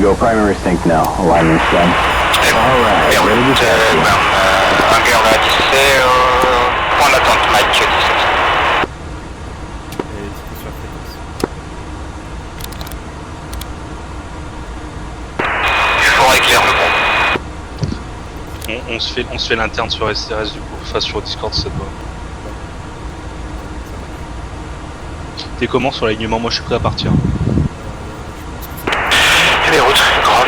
go primary sync now. Alignment's done. Alright, ready to taxi. Hangar là 17, point d'attente Mike 17. Et discussion fréquence. Il faut éclair le bon. On se fait l'interne sur STRS du coup, enfin sur Discord ça doit. T'es comment sur l'alignement? Moi je suis prêt à partir. Et les routes, Grom,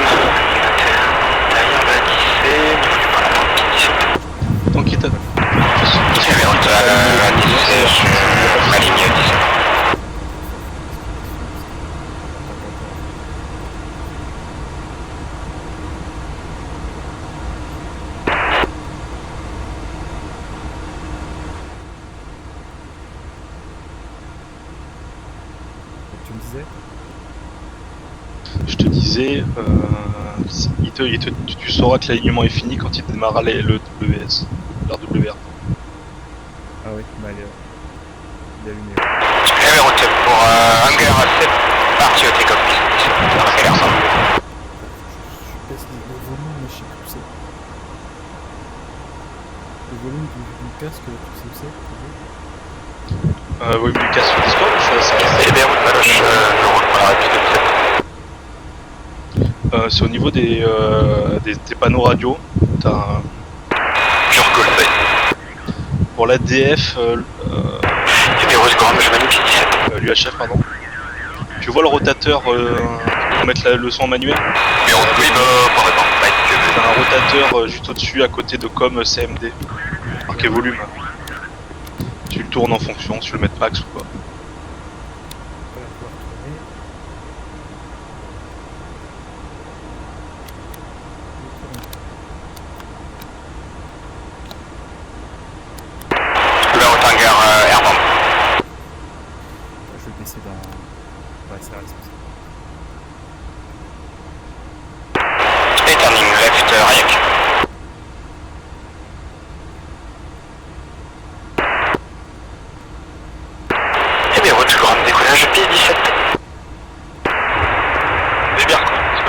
derrière la 17, niveau du point d'attente 17. Tant qu'il t'a... Et les routes la 17, sur ma ligne 17. Tu me disais Je te disais, tu sauras que l'alignement est fini quand il démarrera le WS, l'RWR. Ah oui, bah il est allumé. Et les routes pour Hangar 7, parti au take-off 17. Ça va faire l'air simple. Je baisse le volume, mais je sais plus où c'est. Le volume du casque, tu sais où c'est? Oui, mais casse sur Discord, ça Et les routes Maloche, le route pour la rapide 7. c'est au niveau des panneaux radio. T'as un... Pure Goldbay. Pour l'ADF, Et les routes Grom, je magnifie 17. l'UHF pardon. Tu vois le rotateur pour mettre le son en manuel? Et route Quibo, pour répondre Mike. T'as un rotateur juste au-dessus à côté de com CMD. Marqué volume. Tu le tournes en fonction, si tu veux mettre max ou quoi. Pas la pouvoir tourner. La route Hangar Airborne. Je vais le baisser dans... Ouais, c'est responsable. Et turning left Rayak. Et les routes Grom, décollage piste 17. Les Bercoutes,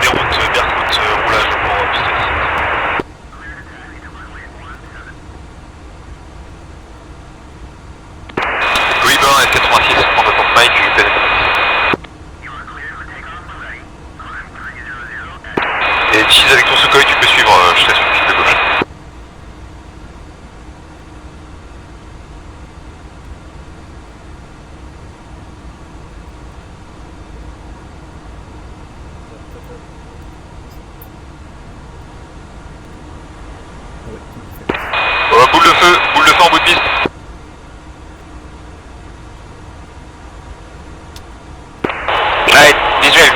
les routes Bercoutes roulage pour piste 17. Quibo, ST36, en réponse Mike, UP. Et 10 avec ton Sukhoi, tu peux suivre, je te laisse une piste de gauche. Ouais, tout fait. Boule de feu en bout de piste. Ouais, visuel,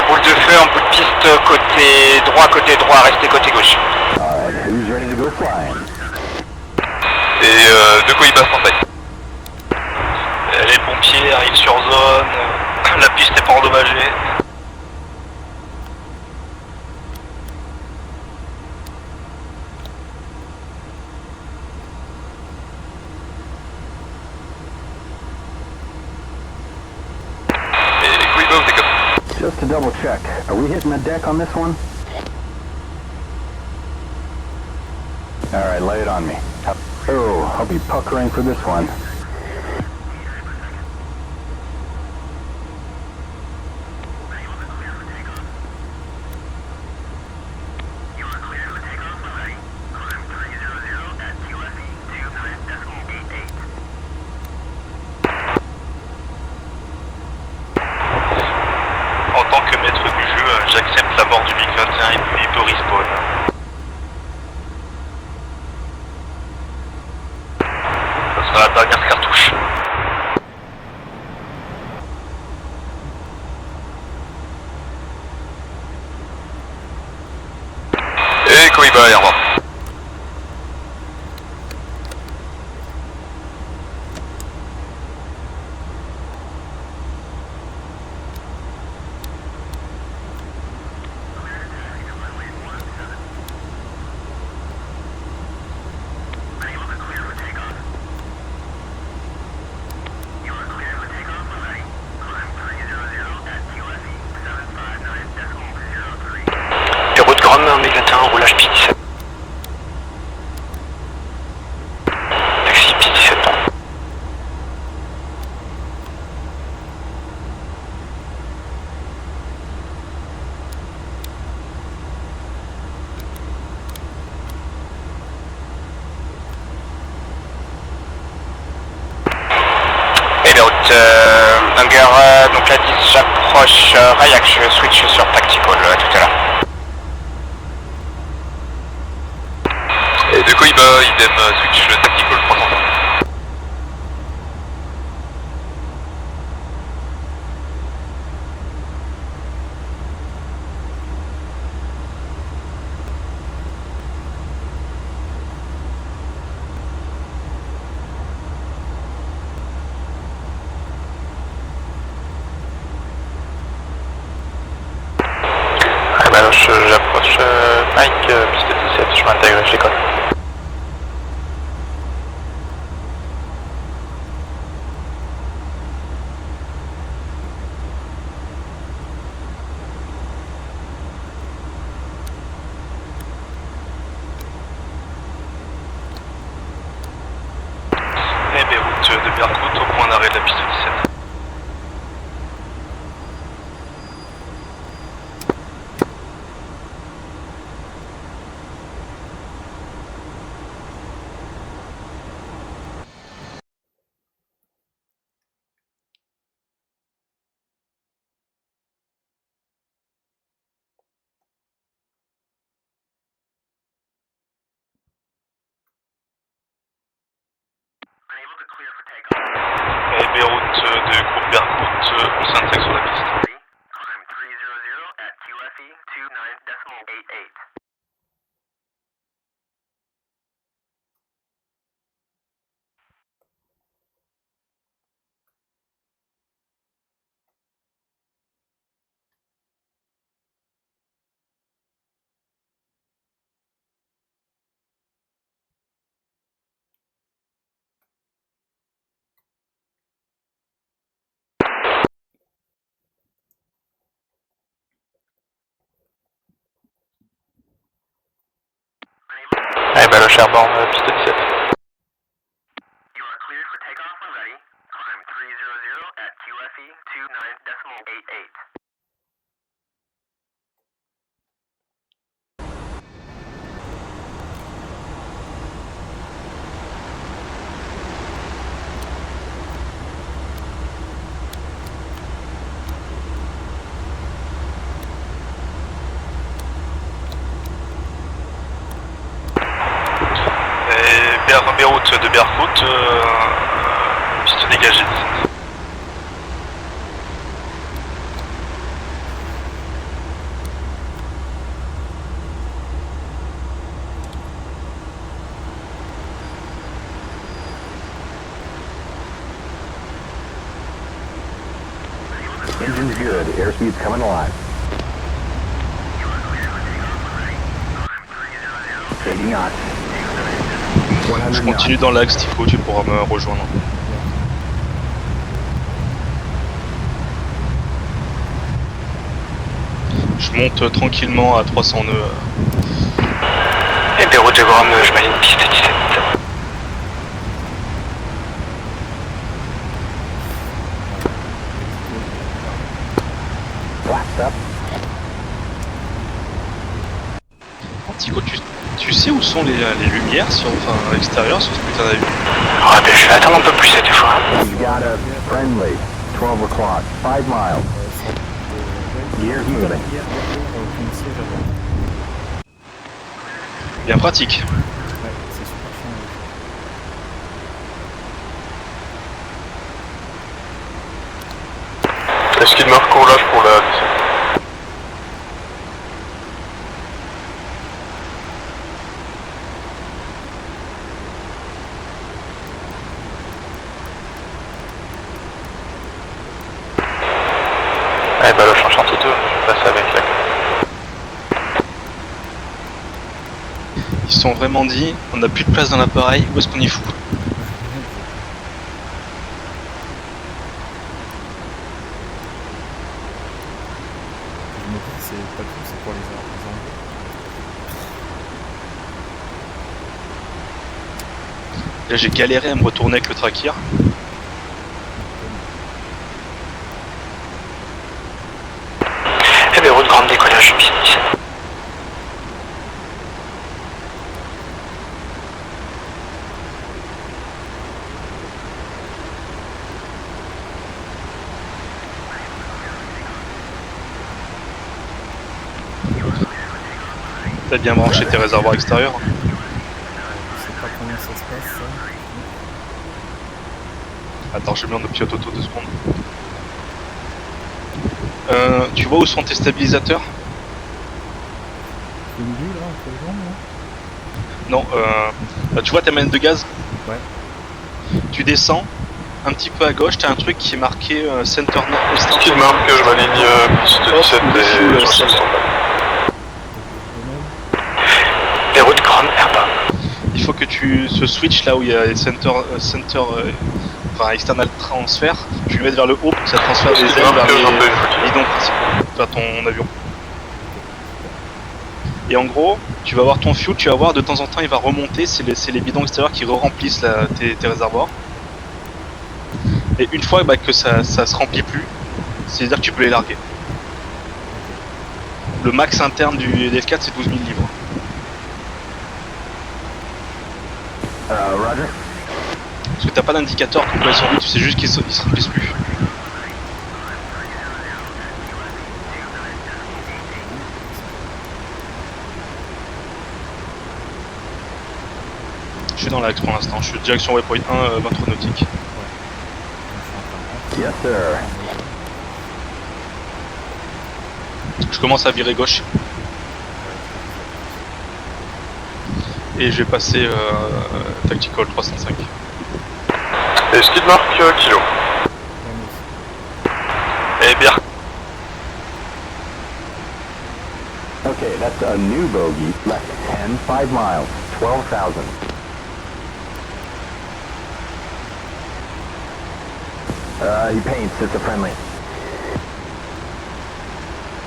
boule de feu en bout de piste, côté droit, restez côté gauche. Alright, who's ready to go flying? Et de quoi il passe en fait. Les pompiers arrivent sur zone, la piste n'est pas endommagée. Et Quibo, c'est comme. Just to double check, are we hitting the deck on this one? Alright, lay it on me. Oh, I'll be puckering for this one. En tant que maître du jeu, j'accepte la mort du MiG-21 et puis il peut respawn. Ça sera la dernière cartouche. Et Quibo, Airborne. Grom, MiG 21, roulage P17. Taxi P17, pardon. Et les routes, Hunger, donc la 10, j'approche Rayak, je switch sur Tactical tout à l'heure. Et de Koiba, idem, switch tactical 300. J'approche Mike, piste 17, je m'intègre chez l'école. Et Beyrouth de Berkout au point d'arrêt de la piste 17. Et Beyrouth de groupe Berkout, on s'intègre sur la piste. Eh ben le Cherbourg, piste 17. Beyrouth de Berkout, piste dégagée. Engine's good. Airspeed's coming alive. Taking on. Je continue dans l'axe, Tico, tu pourras me rejoindre. Je monte tranquillement à 300 nœuds. Et Beyrouth de Grom, je maligne piste 17. Blast up. Tico, tu sais où sont les lumières sur, à l'extérieur sur ce putain d'avion? Ah ben je vais attendre un peu plus cette fois. We've got a friendly. 12 o'clock. 5 miles. Gears moving. Bien pratique. Ouais, c'est super chiant. Est-ce qu'il marque au lâche pour la 17? Eh ben le champ chantier 2, je passe avec la... Ils se sont vraiment dit, on n'a plus de place dans l'appareil, où est-ce qu'on y fout? Je me dis, c'est pas tout, c'est pour les Anglais. Là j'ai galéré à me retourner avec le trachir. Eh ben, route grande décollage, piste 17. T'as bien branché tes réservoirs extérieurs. Je sais pas comment ça se passe ça. Attends, je mets en pilote auto 2 secondes. Tu vois où sont tes stabilisateurs? C'est une vue là, entre les jambes, là. Non, tu vois ta manette de gaz? Ouais. Tu descends, un petit peu à gauche, t'as un truc qui est marqué Center Ce qui marque, je m'aligne piste 17 et je suis sur Des routes grandes, Herba. Il faut que tu se switch là où il y a les external transfer, tu le mets vers le haut pour que ça transfère des ailes vers les bidons principaux, vers ton avion. Et en gros, tu vas voir ton fuel, tu vas voir de temps en temps il va remonter, c'est les bidons extérieurs qui remplissent tes réservoirs. Et une fois que ça se remplit plus, c'est-à-dire que tu peux les larguer. Le max interne du F4 c'est 12 000 livres. Roger. Parce que t'as pas d'indicateur comme quoi ils sont vides, tu sais juste qu'ils se remplissent plus. Je suis dans l'axe pour l'instant, je suis direction waypoint 1, 23 nautique. Yes, sir. Je commence à virer gauche. Et je vais passer Tactical 305. Et ce qui marque kilo. Et bien. Okay, that's a new bogey. Left 10, 5 miles, 12,000. He paints, it's a friendly.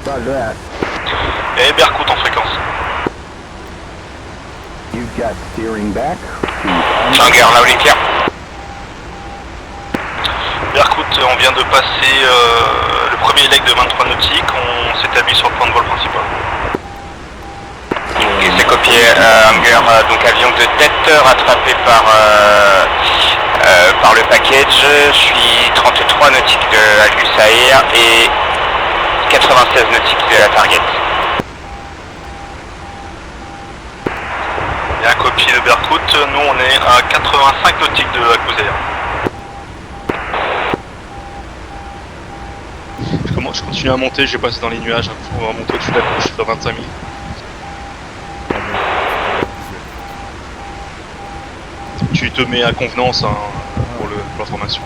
Roger that. Et Berkout en fréquence. You've got steering back. Hangar, là, Olympia. Berkout, on vient de passer le premier leg de 23 nautiques, on s'établit sur le point de vol principal. Et c'est copié, hangar, donc avion de tête rattrapé par le package. Je suis 33 nautiques de Albus Air et 96 nautiques de la target. Et un copier de Berkout, nous on est à 85 nautiques de Akuzair. Je continue à monter, je vais passer dans les nuages, on va monter au-dessus de la couche, je fais 25 000. Tu te mets à convenance hein, pour l'information.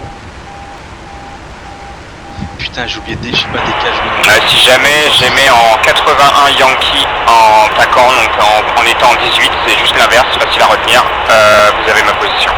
Putain, j'ai oublié j'ai pas des cages. Si jamais j'ai mis en 81 Yankee en taquant, donc en étant en 18, c'est juste l'inverse, facile à retenir. Vous avez ma position.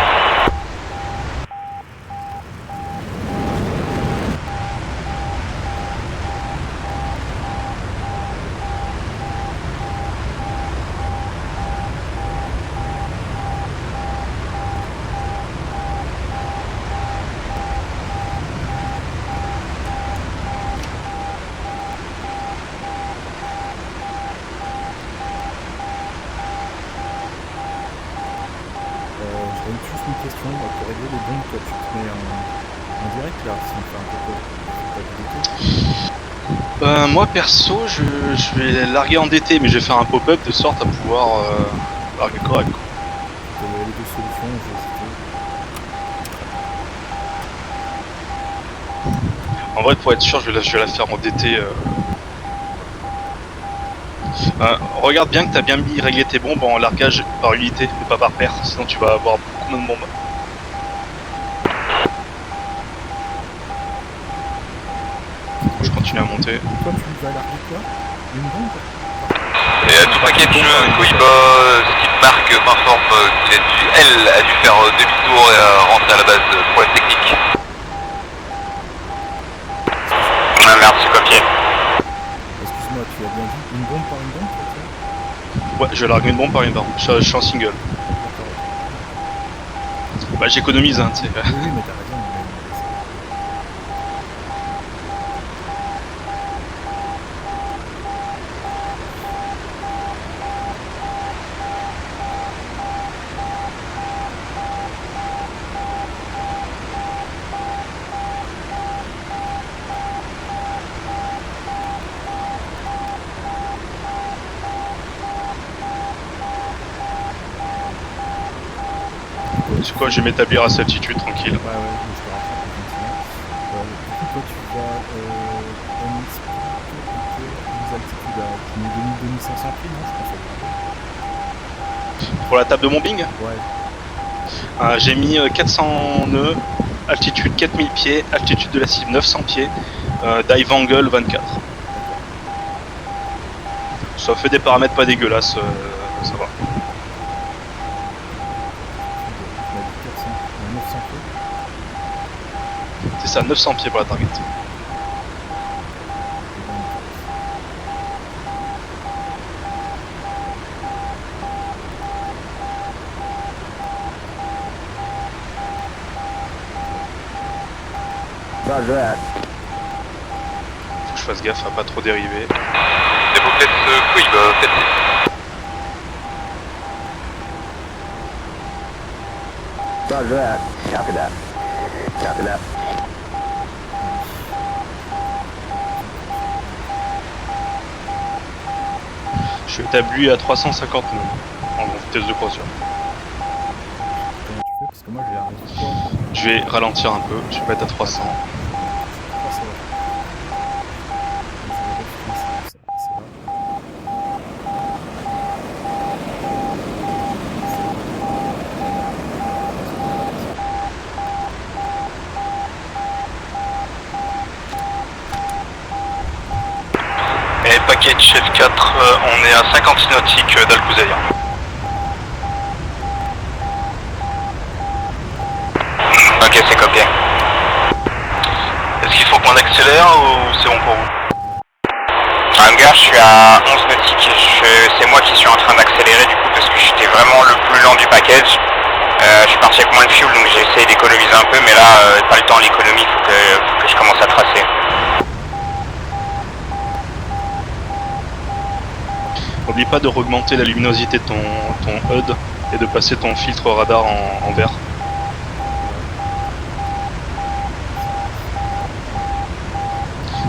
J'avais juste une question, pour régler les bombes, toi tu te mets en direct là, si on fait un peu de Moi perso, je vais larguer en DT, mais je vais faire un pop-up de sorte à pouvoir larguer correct. Quoi. les deux solutions, je vais citer. En vrai, pour être sûr, je vais la faire en DT. Regarde bien que tu as bien mis régler tes bombes en largage par unité et pas par paire, sinon tu vas avoir beaucoup moins de bombes. Je continue à monter. Toi tu vas larguer quoi? Une bombe? Et à tout package, Koiba, Steve Mark m'informe qu'elle a dû faire demi-tour et rentrer à la base pour la technique. Merci, copié. Excuse-moi, tu as bien dit une bombe par une bombe, toi? Ouais, je vais larguer une bombe par une bombe. Je suis en single. Bah j'économise, hein, tu sais. Oui, oui, mais t'as raison. C'est quoi, je vais m'établir à cette altitude tranquille. Ouais, ouais, je te rattrape effectivement. Du coup, toi, tu vas en altitude à 2500 pieds, non? Je pense. Pour la table de mobbing, Ouais. j'ai mis 400 nœuds, altitude 4000 pieds, altitude de la cible 900 pieds, dive angle 24. Ça fait des paramètres pas dégueulasses, ça va. Tu m'as dit 400, 900 pieds. C'est ça, 900 pieds pour la target. Roger that. Faut que je fasse gaffe à pas trop dériver. Dévoclès Cohiba, 4-6. Roger that. Copy that. Copy that. Je suis établi à 350 nœuds en vitesse de croisière. Comment tu fais? Parce que moi, je vais arrêter quoi? Je vais ralentir un peu, je vais mettre à 300. Ah, ça va. C'est là. Et package F4, on est à 50 nautiques d'Alcouzaïa. Ok, c'est copié. Est-ce qu'il faut qu'on accélère ou c'est bon pour vous? Hangar, je suis à 11 nautiques. C'est moi qui suis en train d'accélérer du coup parce que j'étais vraiment le plus lent du package. Je suis parti avec moins de fuel donc j'ai essayé d'économiser un peu mais là, pas le temps l'économie, faut que je commence à tracer. N'oublie pas de augmenter la luminosité de ton HUD et de passer ton filtre radar en vert.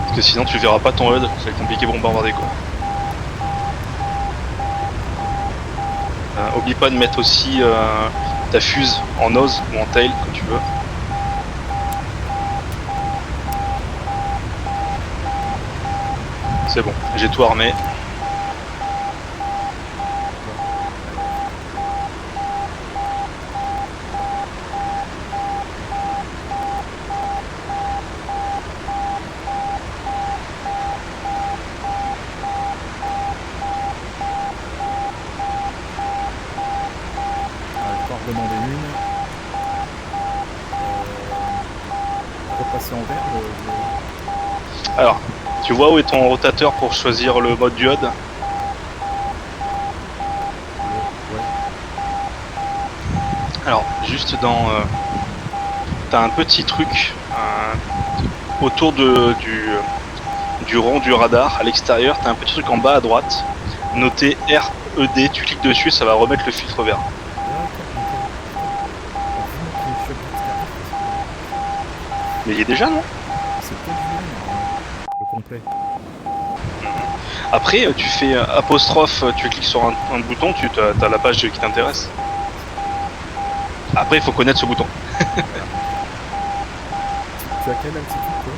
Parce que sinon tu verras pas ton HUD, ça va être compliqué pour bombarder quoi. Oublie pas de mettre aussi ta fuse en nose ou en tail comme tu veux. C'est bon, j'ai tout armé. Je vais en redemander une. Repasser en vert. Alors, tu vois où est ton rotateur pour choisir le mode du HUD? Ouais. Alors, juste dans... t'as un petit truc autour du rond du radar, à l'extérieur, t'as un petit truc en bas à droite, noté RED, tu cliques dessus, ça va remettre le filtre vert. Mais il est déjà, non? C'est peut-être le complet. Après, tu fais apostrophe, tu cliques sur un bouton, tu as la page qui t'intéresse. Après, il faut connaître ce bouton. Tu as quelle altitude toi?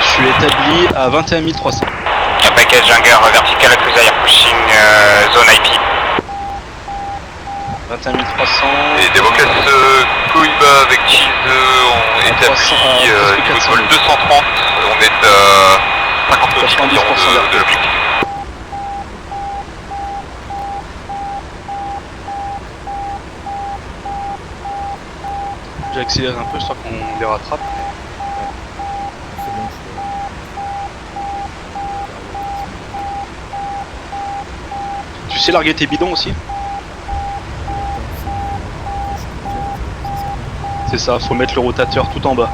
Je suis établi à 21 300. Un package hangar vertical Alcouzaïa pushing zone IP. 21 300. Et Dévoclès Cohiba avec Cheese, on est établi niveau vol 230, on est à 50 nautiques environ de l'objectif. J'accélère un peu, histoire qu'on les rattrape. C'est bon, Tu sais larguer tes bidons aussi? C'est ça, faut mettre le rotateur tout en bas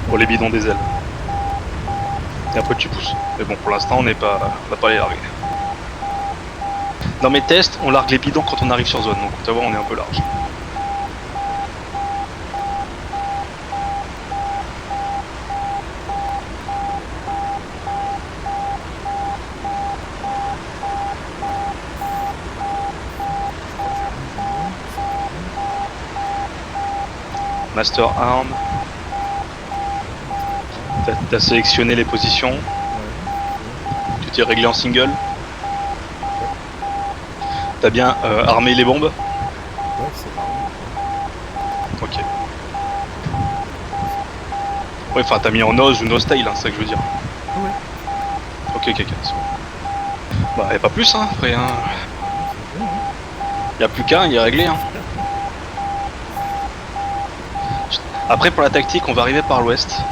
pour les bidons des ailes. Et après tu pousses. Mais bon, pour l'instant on n'a pas les larguer. Dans mes tests, on largue les bidons quand on arrive sur zone, donc tu vas voir, on est un peu large. Master Arm. T'as sélectionné les positions. Tu t'es réglé en single. T'as bien armé les bombes. Ouais, c'est marrant. Ok. Ouais, enfin t'as mis en nose ou no style, hein, c'est ça que je veux dire. Ouais. Ok, c'est bon. Bah y'a pas plus, hein, après, hein. Y'a plus qu'un, il est réglé, hein. Après pour la tactique, on va arriver par l'ouest.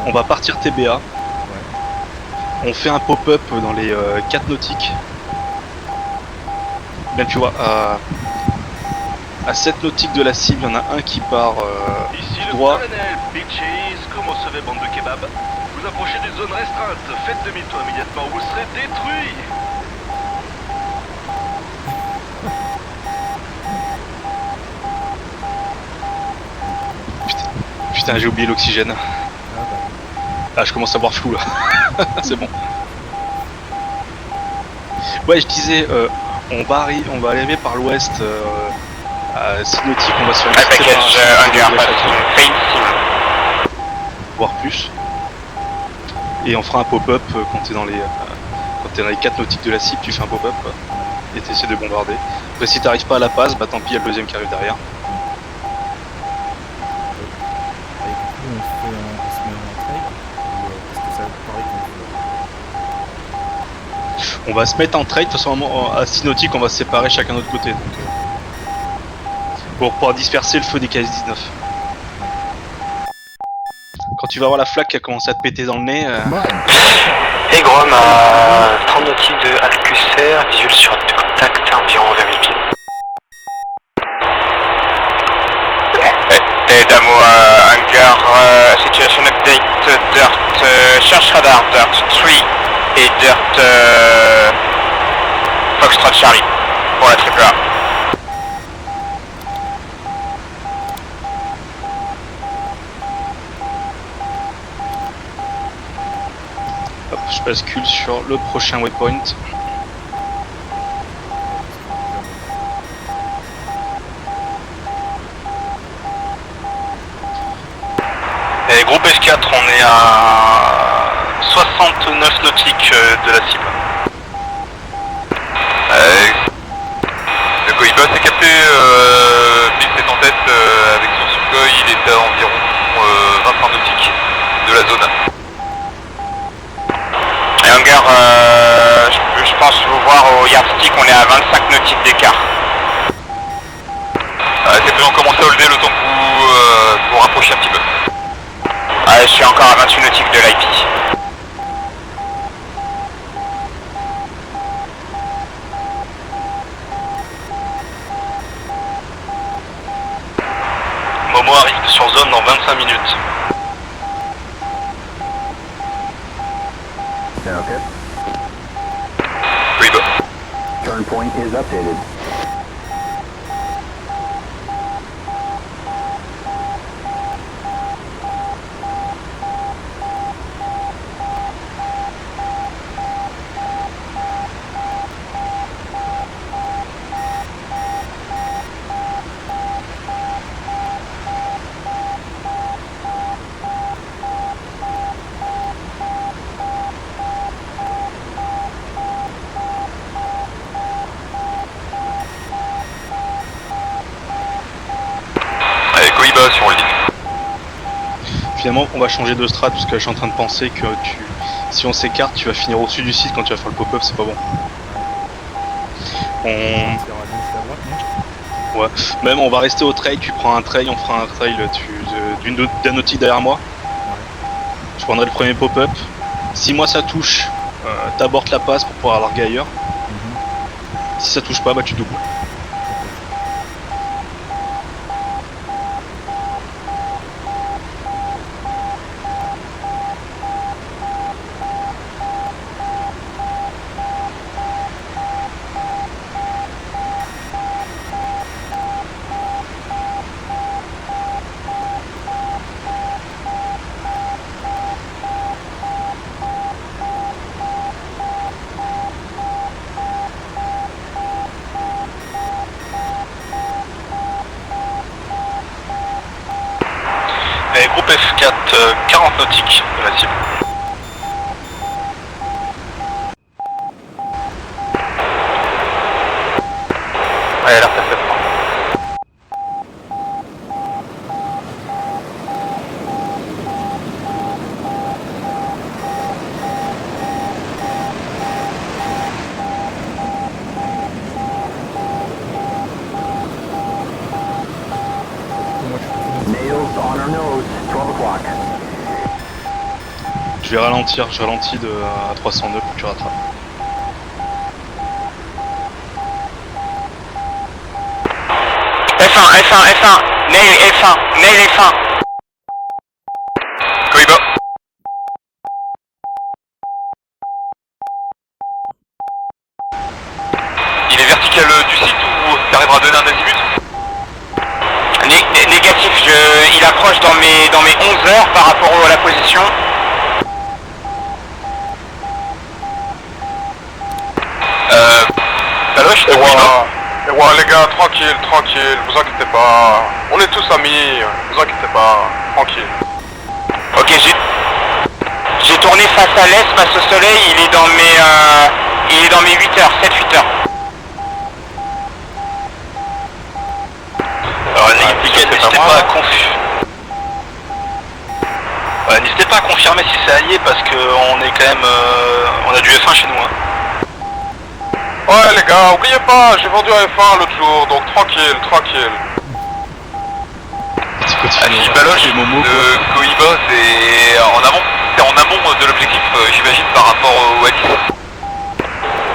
On va partir TBA. On fait un pop-up dans les 4 nautiques. Bien tu vois, à 7 nautiques de la cible, il y en a un qui part Ici le droit. colonel Bitches, comment se fait bande de kebab? Vous approchez des zones restreintes, faites demi-tour immédiatement ou vous serez détruits. Putain, j'ai oublié l'oxygène. Ah, je commence à voir flou là. C'est bon. Ouais, je disais, on va arriver par l'ouest à 6 nautiques, on va se faire une petite Package séparation, hangar, fail voire plus. Et on fera un pop-up quand t'es dans les 4 nautiques de la cible, tu fais un pop-up et t'essaies de bombarder. Après si t'arrives pas à la passe, bah tant pis, il y a le deuxième qui arrive derrière. Et du coup, on se met en trade ou est-ce que ça paraît qu'on On va se mettre en trade, de toute façon à 6 nautiques on va se séparer chacun de notre côté. Donc, pour pouvoir disperser le feu des KS-19. Quand tu vas voir la flaque qui a commencé à te péter dans le nez... Et Grom à 30 nautiques de Alcusser, visuel sur contact à environ 20 000 pieds. Et Damo hangar, situation update, dirt, charge radar, dirt 3 et dirt Foxtrot Charlie pour la triple A. Hop, je bascule sur le prochain waypoint. Et groupe S4, on est à 69 nautiques de la cible. Le Koiba s'est capté, Bix est en tête avec son Sukhoi, il est à environ 25 nautiques de la zone. Et hangar, je pense vous voir au yardstick, on est à 25 nautiques d'écart. C'est besoin de commencer à holder le temps que vous rapprochez un petit peu. Je suis encore à 28 nautiques de l'IP. Momo arrive sur zone dans 25 minutes. Sound okay? Koiba. Turn point is updated. Allez, Koiba sur ligne. Finalement on va changer de strat parce que je suis en train de penser que si on s'écarte tu vas finir au-dessus du site quand tu vas faire le pop-up, c'est pas bon. tire à gauche et à droite, non? Ouais, même on va rester au trail, tu prends un trail, on fera un trail d'un nautique derrière moi. Je prendrai le premier pop-up. Si moi ça touche, t'abordes la passe pour pouvoir larguer ailleurs. Si ça touche pas, bah tu doubles. F4, 40 nautiques de la cible. Ouais, elle a l'air très faible. Moi, je suis Nails on our nose, 12 o'clock. Je vais ralentir, je ralentis à 302 pour que tu rattrapes. F1, F1, F1, Nail F1, Nail F1. Koiba. Il est vertical du site ou t'arriveras à donner un azimut? Négatif, il approche dans mes 11 heures par rapport à la position. Baloche, Et voilà les gars, tranquille, tranquille, vous inquiétez pas. On est tous amis, vous inquiétez pas, tranquille. Ok, j'ai tourné face à l'est, face au soleil, il est dans mes 8 heures, 7-8 heures. Alors n'hésitez pas à n'hésitez pas à confirmer si c'est allié parce que on est quand même on a du F1 chez nous hein. Ouais les gars, oubliez pas, j'ai vendu un F1 l'autre jour, donc tranquille, tranquille. Si Baloche de Koiba c'est en amont de l'objectif j'imagine par rapport au Alice.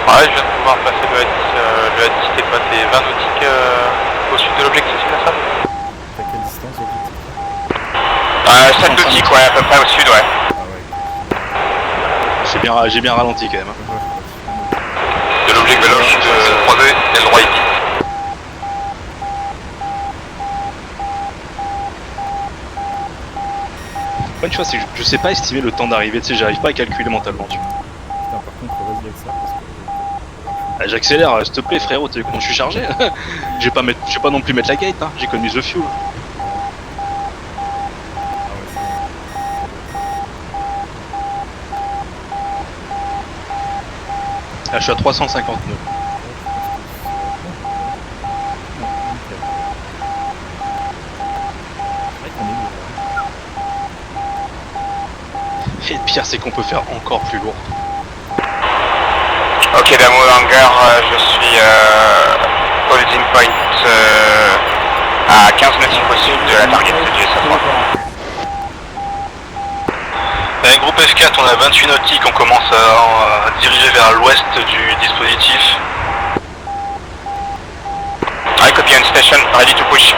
Ouais, je viens de pouvoir passer le A10 était passé 20 nautiques au sud de l'objectif, c'est bien ça? à quelle distance objectif? 7 nautiques, ouais, à peu près au sud, ouais. Ah ouais. J'ai bien ralenti quand même. De l'objectif Baloche de 3D et le droit ici. Bonne chose, c'est que je sais pas estimer le temps d'arrivée, tu sais, j'arrive pas à calculer mentalement, tu vois. Putain, par contre, vas-y avec ça parce que. Ah, j'accélère, s'il te plaît frérot, t'as vu comment je suis chargé? Je vais pas non plus mettre la gate, hein. J'ai connu The Fuel. Ah ouais, c'est Là, je suis à 359. Et le pire, c'est qu'on peut faire encore plus lourd. Ok, Damo Hangar, je suis holding point à 15 nautiques au sud de la target du SA3. Groupe F4, on a 28 nautiques, on commence à diriger vers l'ouest du dispositif. I copy on station, ready to push.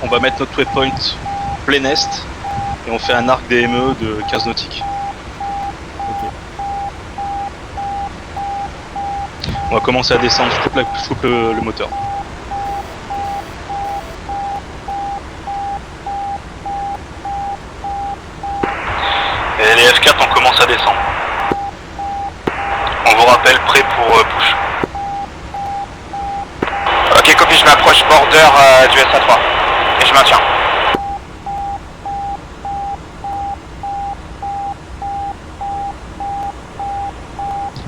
On va mettre notre waypoint plein est et on fait un arc DME de 15 nautiques. ok. On va commencer à descendre, je coupe le moteur. Et les F4, on commence à descendre. On vous rappelle prêt pour push. Ok, copy, je m'approche border du SA3 et je maintiens.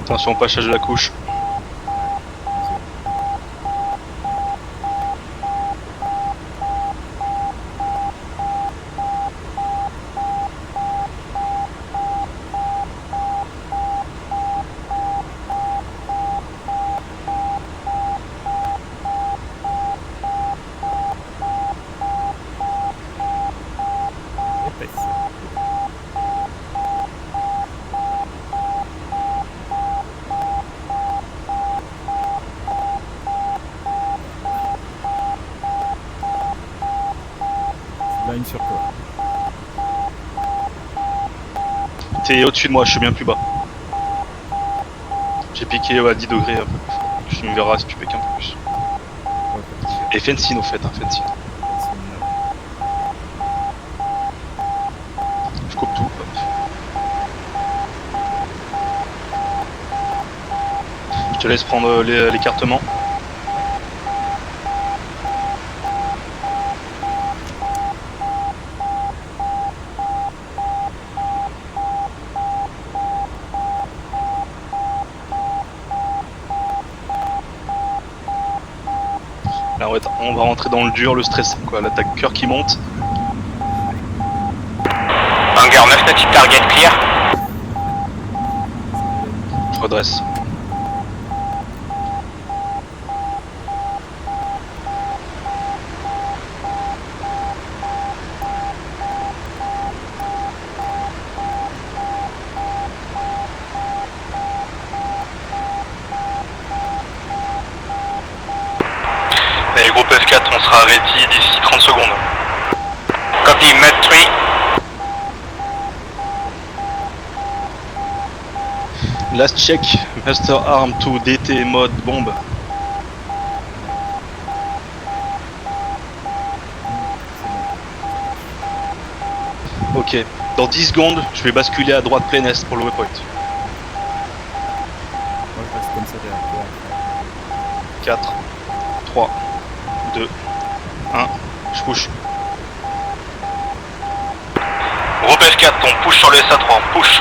Attention, passage de la couche. Épaisse. Line sur toi. T'es au-dessus de moi, je suis bien plus bas. J'ai piqué à 10 degrés un peu plus fort. Tu me verras si tu piques un peu plus. Ouais, pas de soucis. Et fencing au fait, hein, fencing. Je coupe tout. Hop. Je te laisse prendre l'écartement. on va rentrer dans le dur, le stress, quoi. Là, t'as le cœur qui monte. Hangar 9 nautique target clear. Je redresse. Et groupe F4, on sera ready d'ici 30 secondes. Copy, Mud 3. Last check, Master Arm 2, DT, mode, bombe. Ok, dans 10 secondes, je vais basculer à droite plein est pour le waypoint. Moi je reste comme ça derrière toi. 4, 3, 2, 1, je push. Groupe F4, on push sur le SA3, on push.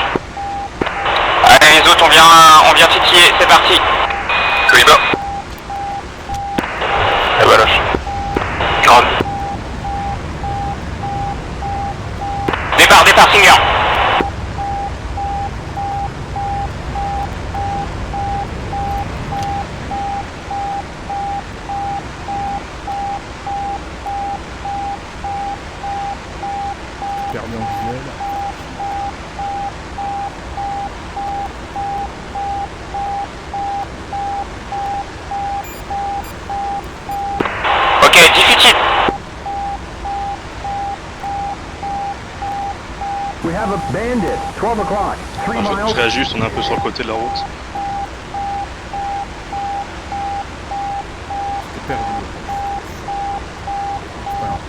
Allez les autres, on vient titiller, c'est parti. Cohiba. Et bah lâche. Grande. Départ, Singer. Perdu en visuel. Ok, defeated. We have a bandit. 12 o'clock. 3 Ah, je miles. réajuste, on est un peu sur le côté de la route. J'étais perdu.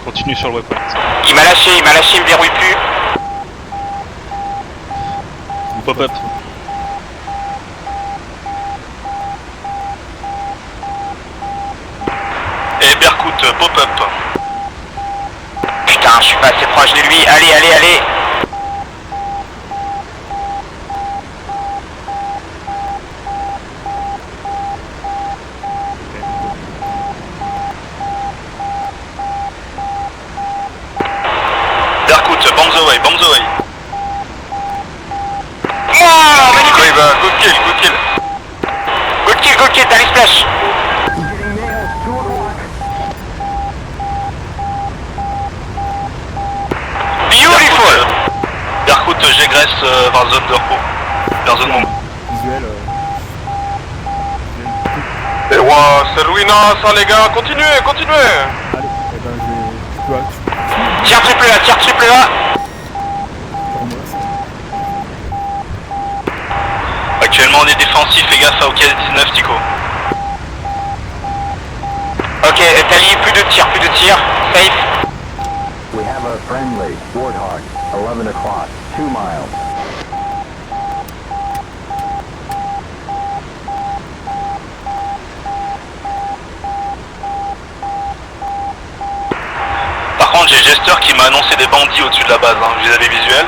Continue sur le waypoint. Il m'a lâché, il me verrouille plus. Pop-up. Et Berkut, pop-up. Putain, je suis pas assez proche de lui. Allez. Berkut, bombs away. Oh, magnifique. Cohiba, good kill. Good kill, t'as les splash. Getting nailed. 2 o'clock. Beautiful. Berkut, j'égresse vers zone de repos. Vers zone bombe. Visuel. Et ouah, c'est ruinas ça les gars, continuez. Allez, eh ben je peux Tir triple A. pour moi ça. Actuellement on est défensif, fais gaffe à OKS-19 Tico. Ok, Tali, plus de tir. Safe. We have a friendly. Warthog. 11 o'clock. 2 miles. Par contre j'ai Jester qui m'a annoncé des bandits au-dessus de la base, vous les avez visuels.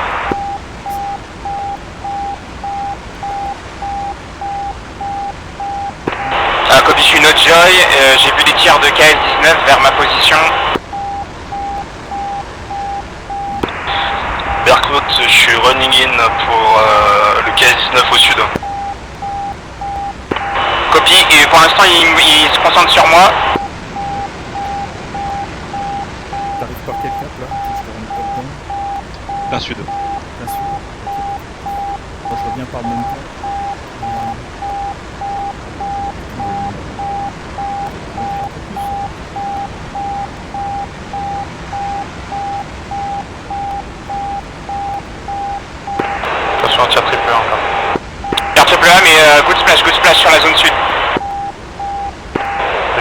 Comme je suis notre Joy, j'ai vu des tirs de KS-19 vers ma position. Berkut, je suis running in pour le KS-19 au sud. Copie, et pour l'instant il se concentre sur moi. T'arrives par quel cap là? Je te rends pas dedans. Plein sud. Bien sûr. Ok. Moi je reviens par le même cap. Attention, un tir triple encore. Tir triple A, mais good splash sur la zone sud.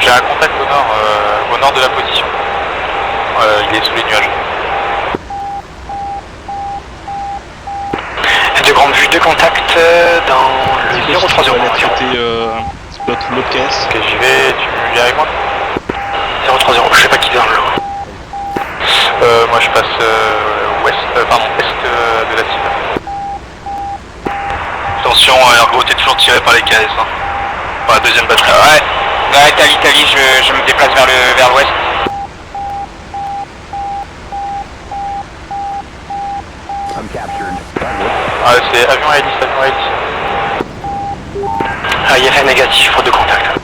J'ai un contact au nord de la position. Il est sous les nuages. De grande vue de contact dans le 030. C'était spot l'autre caisse. Ok, j'y vais, tu viens avec moi? 030, je sais pas qui vient là. Moi je passe est de la cible. Attention, Ergo, t'es toujours tiré par les KS. Par la deuxième batterie. Ouais. Ouais, Italie, je me déplace vers l'ouest. I'm captured. Ah, c'est avion hélice, avion hélice. Ah, IFA négatif pour 2 contacts.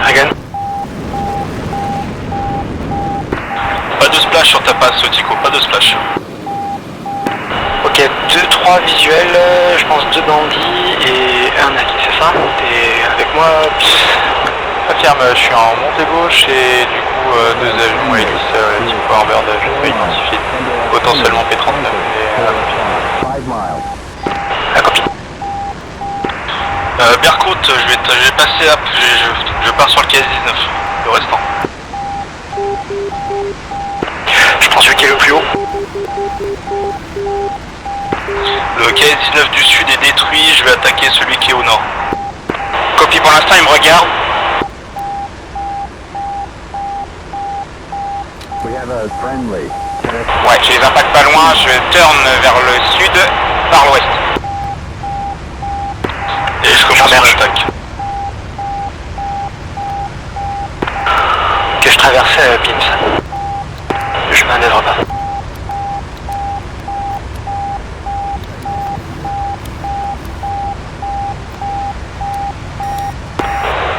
Hagen. Pas de splash sur ta passe, Tico, pas de splash. Ok, 2-3 visuels, je pense 2 bandits et un acquis, c'est ça? T'es avec moi? Affirme, je suis en montée gauche et du coup 2 avions hélice type Warbird, je peux identifier. Potentiellement P-39 et 5 miles. La copie. Berkout, je vais passer up, je pars sur le KS-19, le restant. Je prends celui qui est le plus haut. Le KS-19 du sud est détruit, je vais attaquer celui qui est au nord. Copie pour l'instant, il me regarde. We have a friendly. Ouais, j'ai les impacts pas loin, je turn vers le sud, par l'ouest. Et je commence mon attaque. Que je traverse Pims. Je manœuvre pas.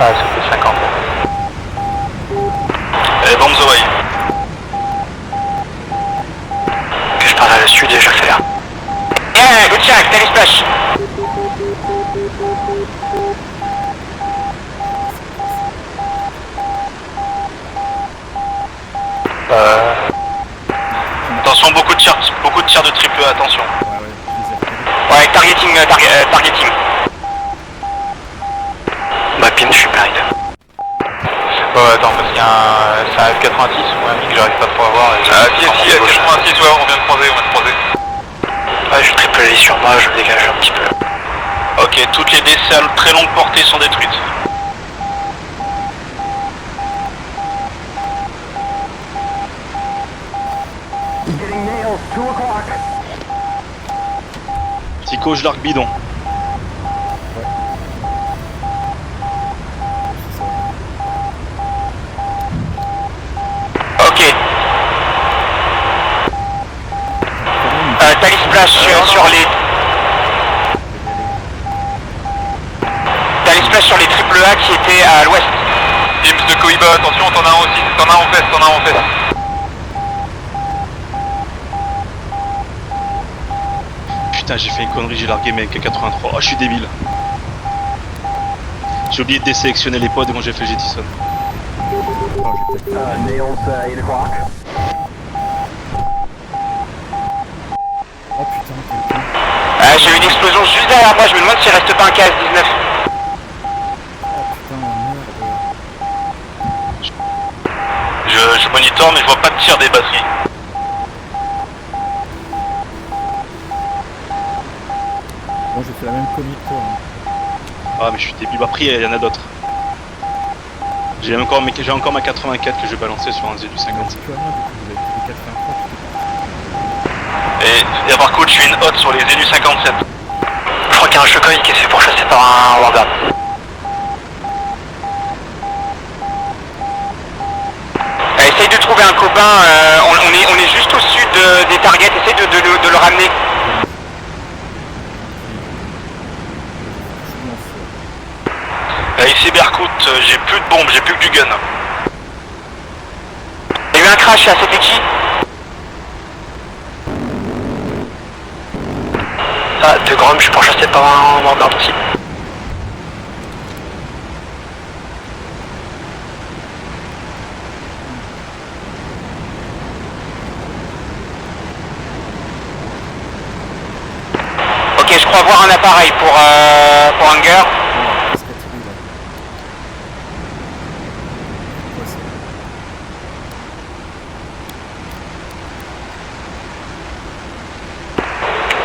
Ah, c'était 50. Et bombe the way. Que je pars vers le sud et j'accélère. Yeah, good check, Tally splash. Attention, beaucoup de tirs de triple A, attention. Ouais, targeting. Bah, Pim, je suis paride. Ouais, attends, parce qu'il y a c'est un F-86 ou un MiG que j'arrive pas trop à voir. Et Ah, si, F-86, ouais, on vient de croiser. Ouais, je triple les sur moi, je me dégage un petit peu. Ok, toutes les DC à très longue portée sont détruites. Getting nailed. 2 o'clock. Tico, je largue bidon. Ok. Tally splash sur les... Tally splash sur les triple A qui étaient à l'ouest. Teams de Koiba, attention, t'en as un aussi, t'en as un en face. Putain, j'ai fait une connerie, j'ai largué mes K83. Oh, je suis débile. J'ai oublié de désélectionner les pods quand j'ai fait le jettison. Nailed 8 o'clock. Oh putain, quelqu'un. J'ai eu une explosion juste derrière moi, je me demande s'il reste pas un KS-19. Oh putain, merde. Je monitor, mais je vois pas de tir des batteries. Bon, j'ai fait la même connerie que toi. Hein. Ah, mais je suis débile. Après, il y en a d'autres. J'ai encore ma 84 que je vais balancer sur un Z du 57. Tu vois, moi, du coup, vous avez pris des 83. Et par contre, je suis une hotte sur les élus 57. Je crois qu'il y a un Shokoi qui s'est fait pourchasser par un Warbird. Essaye de trouver un copain, on est juste au sud des targets, essaye de le ramener. Ici Berkout, j'ai plus de bombes, j'ai plus que du gun. Il y a eu un crash là, c'était qui? Ah, de Grom, je suis pourchassé par un Warbird aussi. Ok, je crois voir un appareil pour Hunger. Qu'est-ce qu'il y a tiré, là? Quoi, c'est?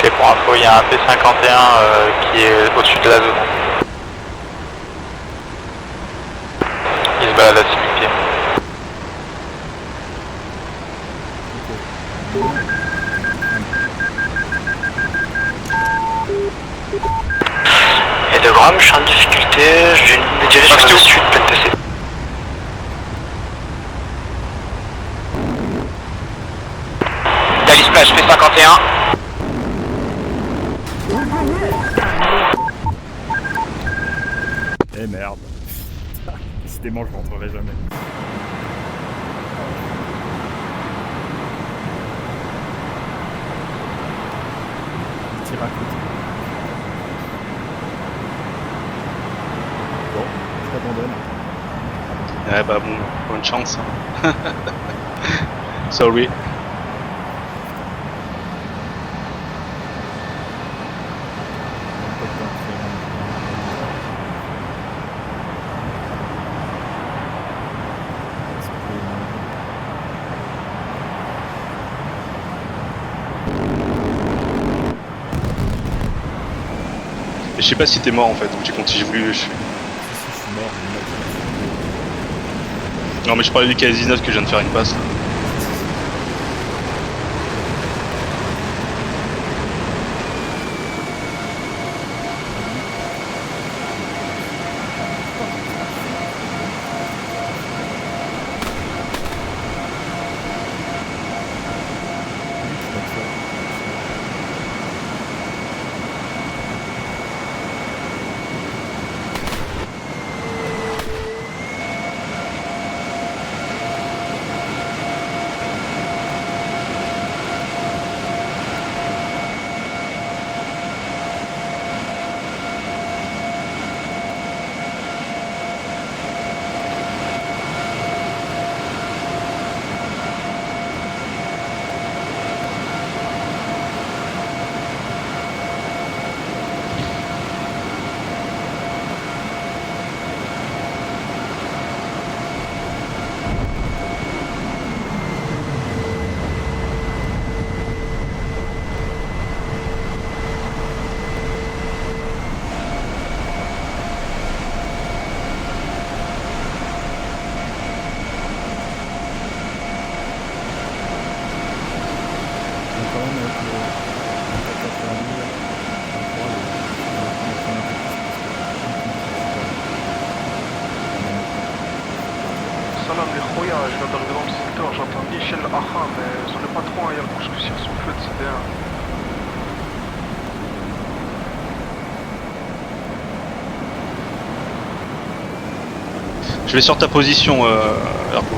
Ok, pour info, il y a un P51 qui est au-dessus de la zone. Il se balade à 6 pieds. Ok. Thalys Plage, fait 51. Eh merde. Décidément, je rentrerai jamais. Il tire à côté. Bon, je t'abandonne. Ouais bah bon, bonne chance. Hein. Sorry. Et je sais pas si t'es mort en fait, j'ai voulu. Si, je suis mort. Non mais je parlais du KS-19 que je viens de faire une passe. Salam les khoya, je viens d'arriver dans le secteur, j'entends Michel Aha, mais j'en ai pas trop, il y a le couche que sur son feu de CDR. Je vais sur ta position, Herbo.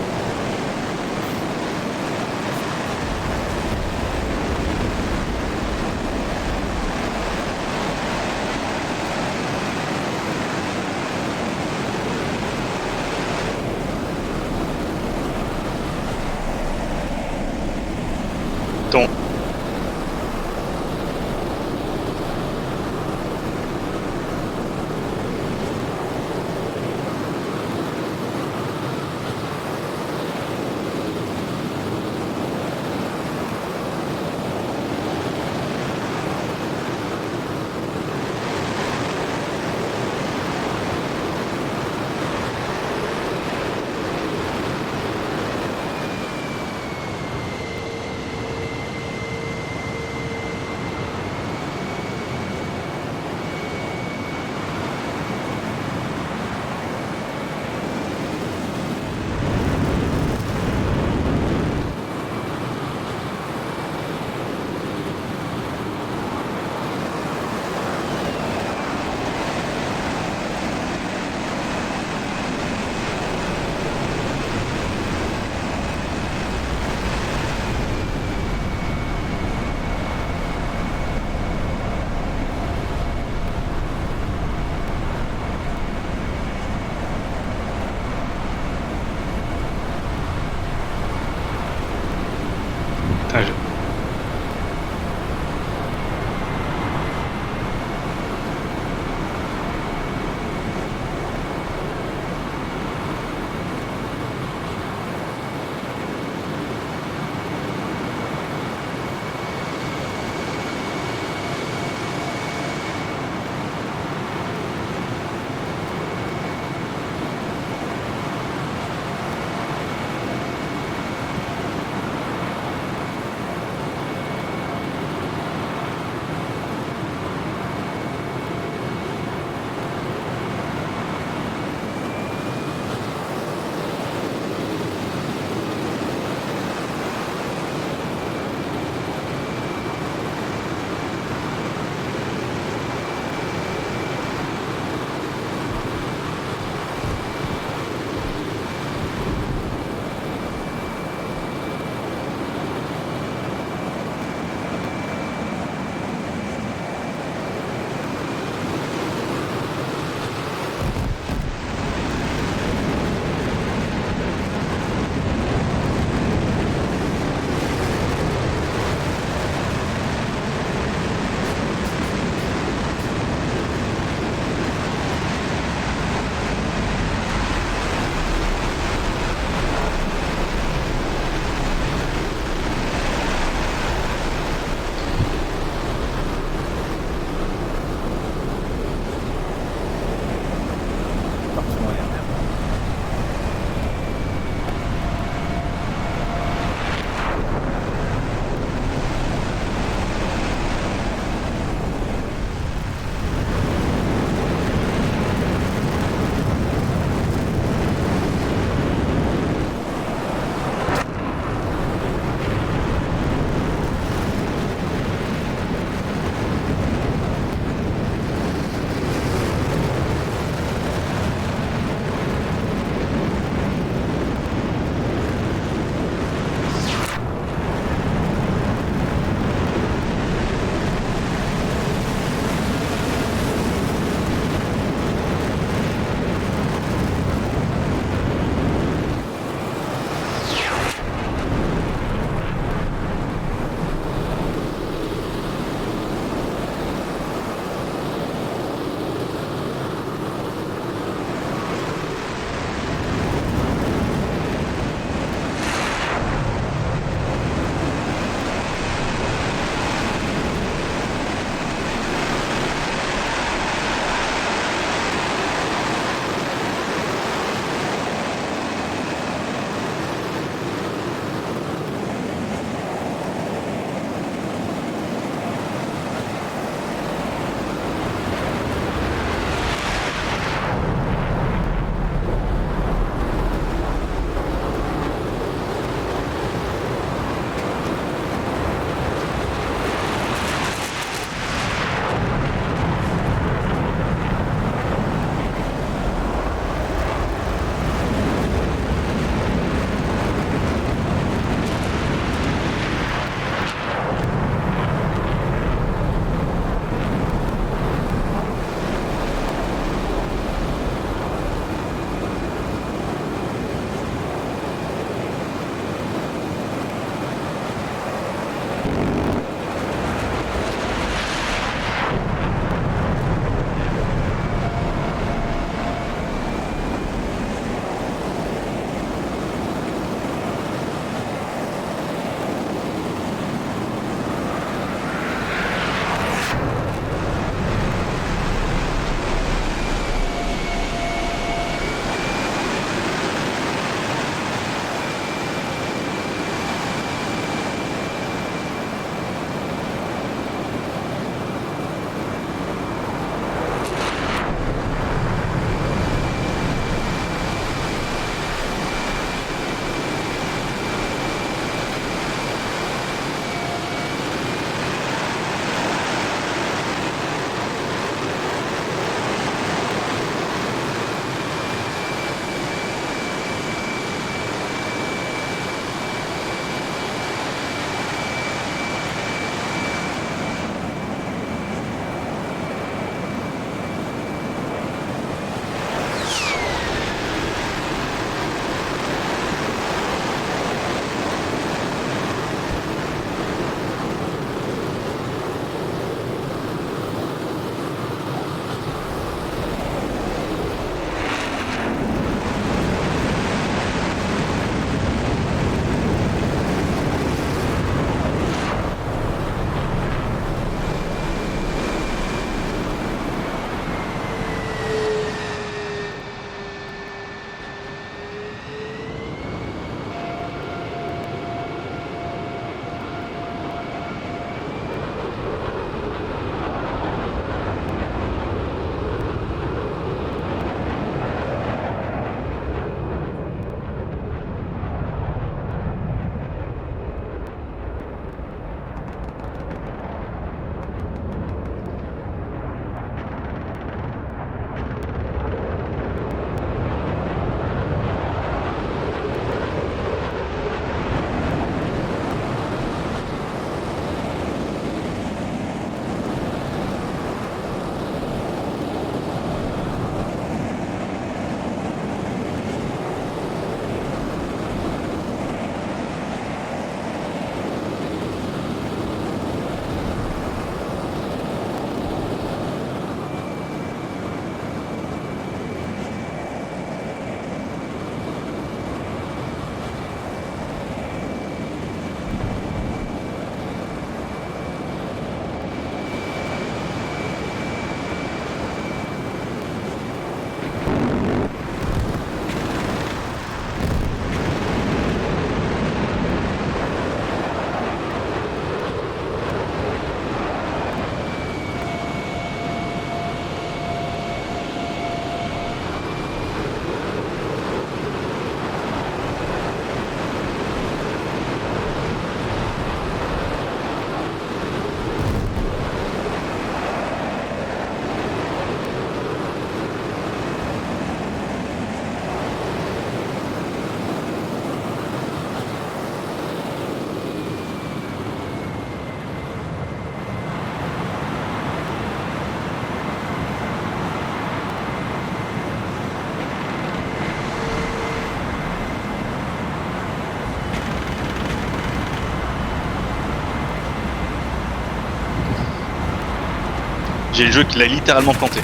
J'ai le jeu qui l'a littéralement planté. Et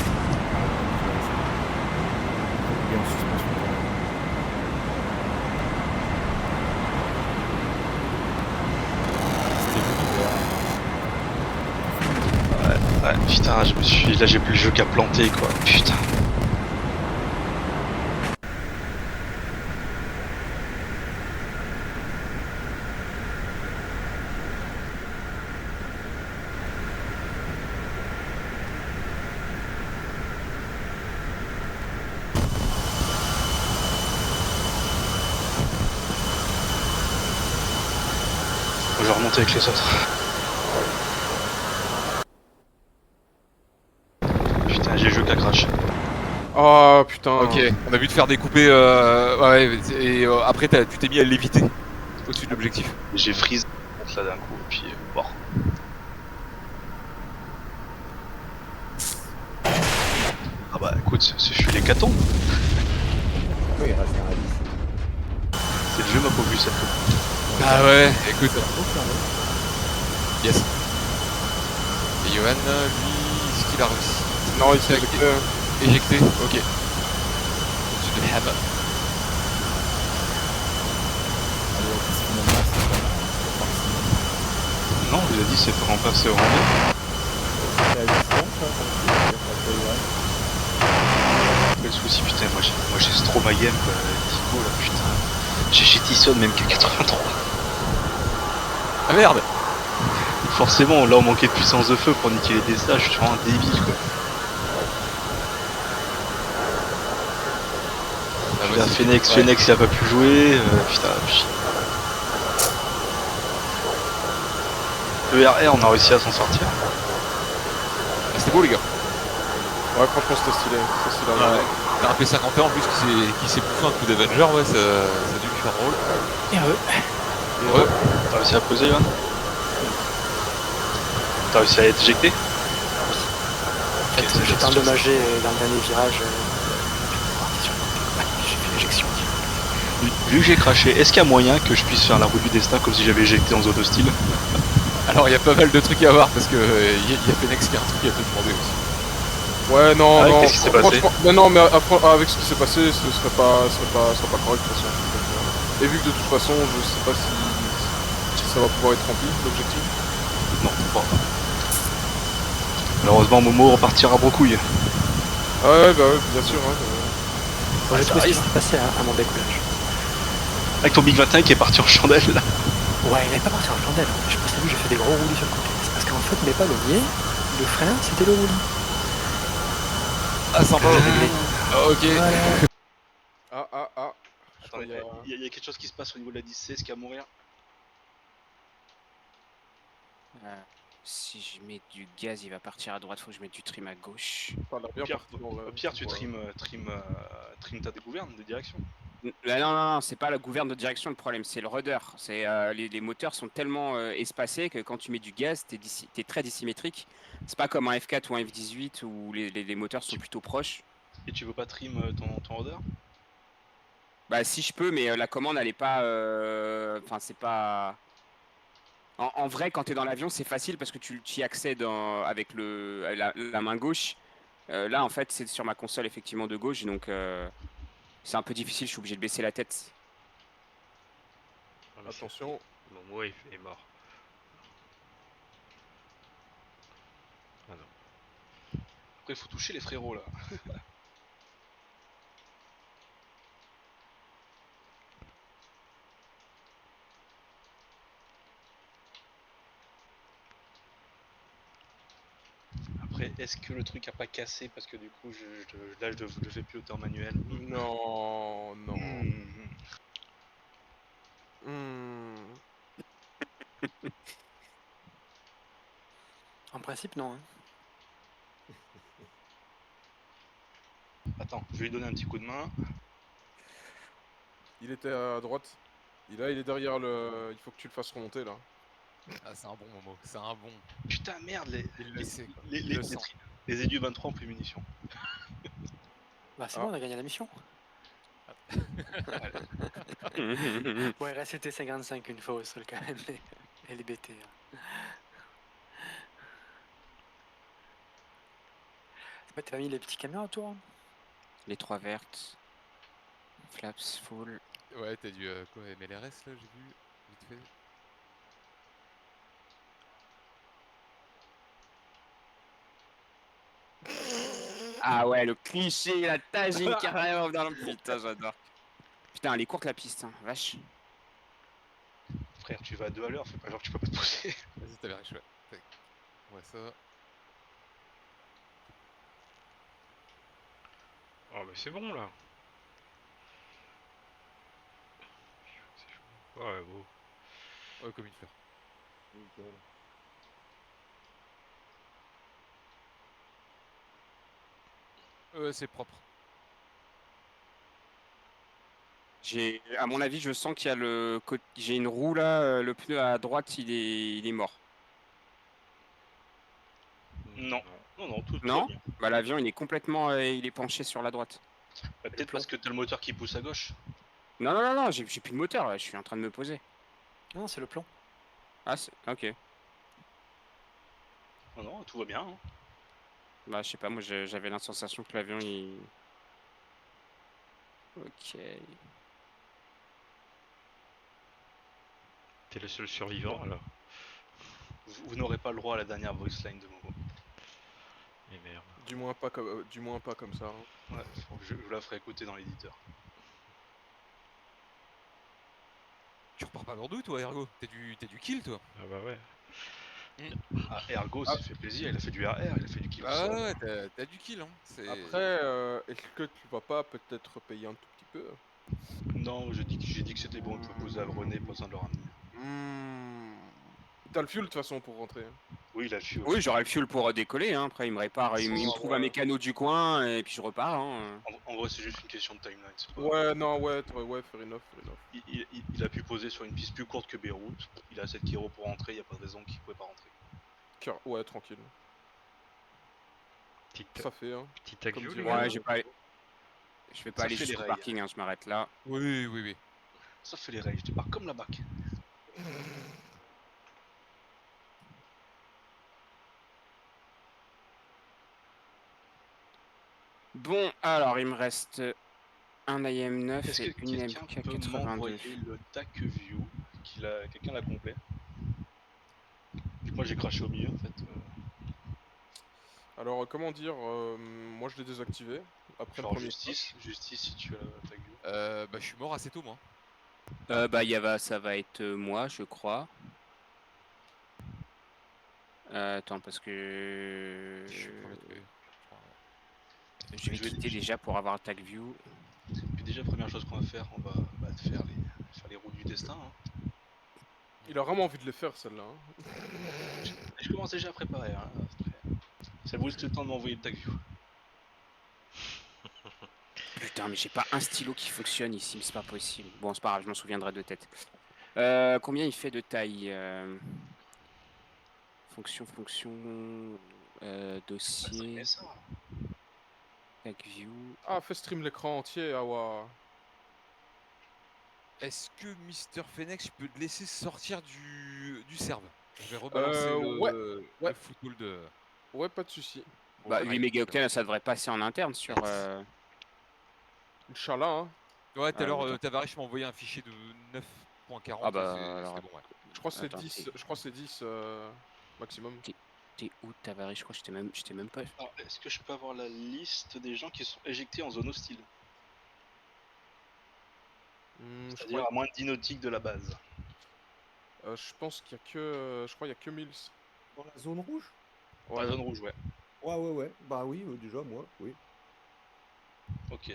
en suspension, Ouais, putain, je me suis. Là, j'ai plus le jeu qu'à planter, quoi. Putain. Je vais remonter avec les autres. Putain, j'ai le jeu qu'à crash. Oh putain. Ok, on a vu te faire découper. Ouais, et après, tu t'es mis à l'éviter au-dessus de l'objectif. J'ai freeze là d'un coup, et puis bon. Ah bah écoute, ce fut l'hécatombe. oui, il reste un rallye. C'est le jeu m'a pas vu cette fois. Ah ouais, écoute. Yes. Et Johan, lui, est-ce qu'il a réussi? Non, il s'est Éjecté, ok. Au-dessus de Ham. Allez, finalement, c'est pas mal. Non, il a dit c'est remplacé au rendez. C'est à distance, ça, ça Le souci, putain, moi j'ai Stroma Game, quoi, Tico là, putain. J'ai chez Tisson même qu'à 83. Ah merde! Forcément, là on manquait de puissance de feu pour niquer les dessins, je suis vraiment un débile quoi. Ah, Putain, Phoenix il a pas pu jouer, putain. Le RR on a réussi à s'en sortir. Ah, c'était beau les gars. Ouais, franchement, c'était stylé. C'était stylé. Ouais. T'as un P51 en plus qui s'est bouffé un coup d'Avenger, ouais, ça a dû lui faire drôle. Ouais. T'as réussi à poser, Johan? T'as réussi à être éjecté? En fait, j'étais endommagé dans le dernier virage. J'ai fait l'éjection. Vu que j'ai craché, est-ce qu'il y a moyen que je puisse faire la roue du destin comme si j'avais éjecté en zone hostile? Alors il y a pas mal de trucs à voir parce que y a Phoenix qui a un truc à te demander aussi. Ouais, non, Ah, non. qu'est-ce qui s'est passé? Franchement, mais non, mais avec ce qui s'est passé, ce serait pas correct de toute façon. Donc, et vu que de toute façon, je sais pas si ça va pouvoir être rempli, l'objectif. Non, pas. Malheureusement, Momo repartira brocouille. Ah ouais, bah ouais, bien sûr. Hein, Bon, j'ai ça trouvé ce qui arrive. s'est passé à mon décollage. Avec ton Big 21 qui est parti en chandelle là. Ouais, il est pas parti en chandelle. Je sais pas si t'as vu, j'ai fait des gros roulis sur le côté. C'est parce qu'en fait, mais pas le mien, le frein, c'était le roulis. Ah sympa. Réglé. Ok. Ah. Je Attends, crois il y a quelque chose qui se passe au niveau de la 10C, ce qui va mourir. Si je mets du gaz, il va partir à droite, faut que je mette du trim à gauche. Ça a l'air bien Pierre, parti, en vrai. Pierre, tu Ouais. trim ta dégouverne de direction. Non, c'est pas la gouverne de direction le problème, c'est le rudder. C'est les moteurs sont tellement espacés que quand tu mets du gaz, t'es très dissymétrique. C'est pas comme un F4 ou un F18 où les moteurs sont plutôt proches. Et tu veux pas trim ton rudder? Bah si je peux, mais la commande elle est pas. Enfin c'est pas. En vrai, quand tu es dans l'avion, c'est facile parce que tu y accèdes avec la main gauche. Là, en fait, c'est sur ma console effectivement de gauche, donc c'est un peu difficile. Je suis obligé de baisser la tête. Attention. Momo est mort. Ah non. Après, il faut toucher les frérots là. Après, est-ce que le truc a pas cassé parce que du coup, là, je le fais piloter en manuel? Non. En principe, non. Hein. Attends, je vais lui donner un petit coup de main. Il était à droite. Il est derrière le. Il faut que tu le fasses remonter là. Ah c'est un bon Momo, c'est un bon. Putain, merde, Il le sait quoi. les édu 23 ont plus de munitions. Bah c'est bon, on a gagné la mission. Ouais, il restait 55 une fois au sol quand même, et les BT. Hein. Ouais, t'as mis les petits camions autour hein? Les 3 vertes. Flaps full. Ouais, t'as du quoi, MLRS là, j'ai vu, vite fait. Ah ouais, le cliché, la tagine carrément dans le... Putain, j'adore. Putain, elle est courte la piste, hein. Vache. Frère, tu vas à 2 à l'heure, fais pas genre que tu peux pas te poser. Vas-y, t'avais riche, ouais. Tac. Ouais, ça. Oh bah c'est bon là. Ouais, beau. Ouais, comme une fleur. C'est propre. À mon avis, je sens qu'il y a j'ai une roue là, le pneu à droite, il est mort. Non, tout Non? va bien. Bah l'avion, il est complètement, il est penché sur la droite. Bah, peut-être parce que t'as le moteur qui pousse à gauche. Non, j'ai plus de moteur là, je suis en train de me poser. Non, c'est le plan. Ah, ok. Non, tout va bien. Hein. Bah je sais pas, moi j'avais la sensation que l'avion il... Ok. T'es le seul survivant alors. Vous n'aurez pas le droit à la dernière voice line de Momo. Et merde. Du moins pas comme ça. Hein. Ouais, je vous la ferai écouter dans l'éditeur. Tu repars pas Bordeaux, toi, Ergo? T'es du kill, toi? Ah bah ouais. Ah, Ergo, ça fait plaisir, il a fait du RR, il a fait du kill. Ah ouais, t'as du kill, hein. Après, est-ce que tu vas pas peut-être payer un tout petit peu? Non, j'ai dit que c'était bon, il peut poser à René pour ça de le ramener. T'as le fuel de toute façon pour rentrer. Hein. Oui, il a le fuel. Oui, j'aurai le fuel pour décoller, hein. Après il me répare, il me trouve un mécano du coin et puis je repars. Hein. En vrai, c'est juste une question de timeline. Pas... Ouais, non, ouais, fair enough. Il a pu poser sur une piste plus courte que Beyrouth, il a 7 kg pour rentrer, il n'y a pas de raison qu'il pouvait pas rentrer. Ouais, tranquille. Ça fait, hein. Petit tag view, ouais, je vais pas aller jusqu'au parking, hein, je m'arrête là. Oui. Ça fait les rails, je débarque comme la BAC. Bon, alors il me reste un IM9 Est-ce et que une quelqu'un peut MK82. m'envoyer le TAC view quelqu'un l'a complet? Moi j'ai craché au milieu en fait. Alors comment dire, moi je l'ai désactivé après genre le premier justice si tu as le TAC view. Bah je suis mort assez tôt moi. Bah ça va être moi je crois. Attends parce que... Je suis premier tué. Je vais quitter déjà pour avoir un tag view. Puis déjà première chose qu'on va faire, on va faire les roues du destin. Hein. Il a vraiment envie de les faire celle-là. Hein. Je commence déjà à préparer. Hein. Ça vous laisse le temps de m'envoyer le tag view. Putain mais j'ai pas un stylo qui fonctionne ici, mais c'est pas possible. Bon c'est pas grave, je m'en souviendrai de tête. Combien il fait de taille Fonction, dossier, tag view. Ah, fais stream l'écran entier, Awa. Est-ce que Mister Phoenix, je peux te laisser sortir du serve? Je vais rebalancer le football de... Ouais, pas de soucis. Bah 8 mégaoctets, ça devrait passer en interne sur... Inch'Allah, hein. Ouais, tout à l'heure, Tavares m'a envoyé un fichier de 9.40. Ah bah, bon, ouais. Je crois que c'est 10, maximum. T'es où Tavares? Je crois que j'étais même pas... Alors, est-ce que je peux avoir la liste des gens qui sont éjectés en zone hostile? C'est-à-dire à moins de 10 nautiques de la base. Je pense qu'il y a que... je crois qu'il y a que Mills. Dans la zone rouge? Ouais. La zone rouge, ouais. Ouais. Bah oui, déjà, moi, oui. Ok.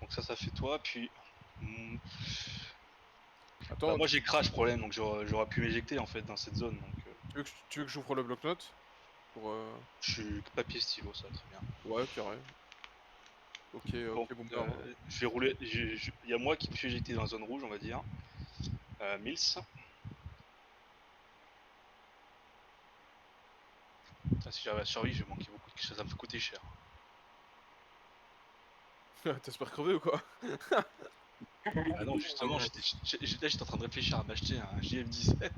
Donc ça fait toi, puis... Attends, bah, moi j'ai crash problème, donc j'aurais pu m'éjecter en fait dans cette zone. Donc, tu veux que j'ouvre le bloc-notes pour, Je suis papier stylo, ça, très bien. Ouais, carré. Ok, bon. Je vais rouler, il y a moi qui me suis éjecté dans la zone rouge, on va dire. Mills. Ah, si j'arrive à survivre, je vais manquer beaucoup de choses, ça me fait coûter cher. T'espères crever ou quoi? Ah non, justement, j'étais en train de réfléchir à m'acheter un JF17.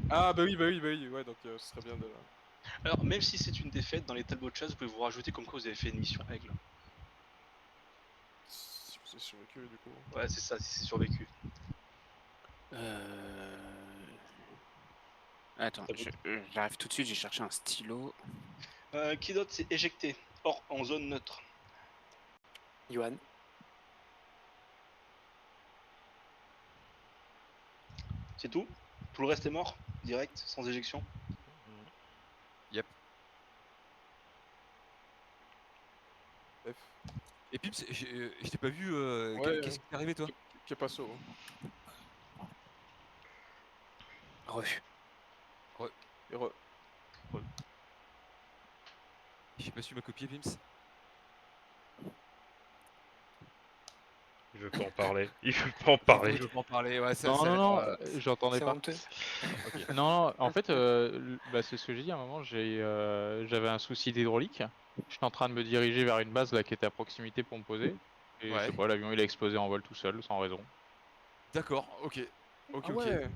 Ah bah oui, ouais, donc ce serait bien de... Alors, même si c'est une défaite, dans les tableaux de chasse, vous pouvez vous rajouter comme quoi vous avez fait une mission aigle. Si vous avez survécu, du coup. Ouais, c'est ça, si c'est survécu. Attends, j'arrive tout de suite, j'ai cherché un stylo. Qui d'autre c'est éjecté, hors en zone neutre. Johan. C'est tout? Tout le reste est mort? Direct, sans éjection? Yep. F. Et Pips, je t'ai pas vu. Ouais, Qu'est-ce qui t'est arrivé, toi? Qui est pas saut. Et re. Je sais pas si tu m'as copié, Pims. Il veut pas en parler. Il veut pas en parler. Je veux pas en parler, ouais, ça. Non, j'entendais C'est pas. honteux. Ok. Non, en fait, c'est ce que j'ai dit à un moment, j'avais un souci d'hydraulique. J'étais en train de me diriger vers une base là qui était à proximité pour me poser. Et je sais pas, l'avion il a explosé en vol tout seul, sans raison. D'accord, ok. Ok, Ah ouais.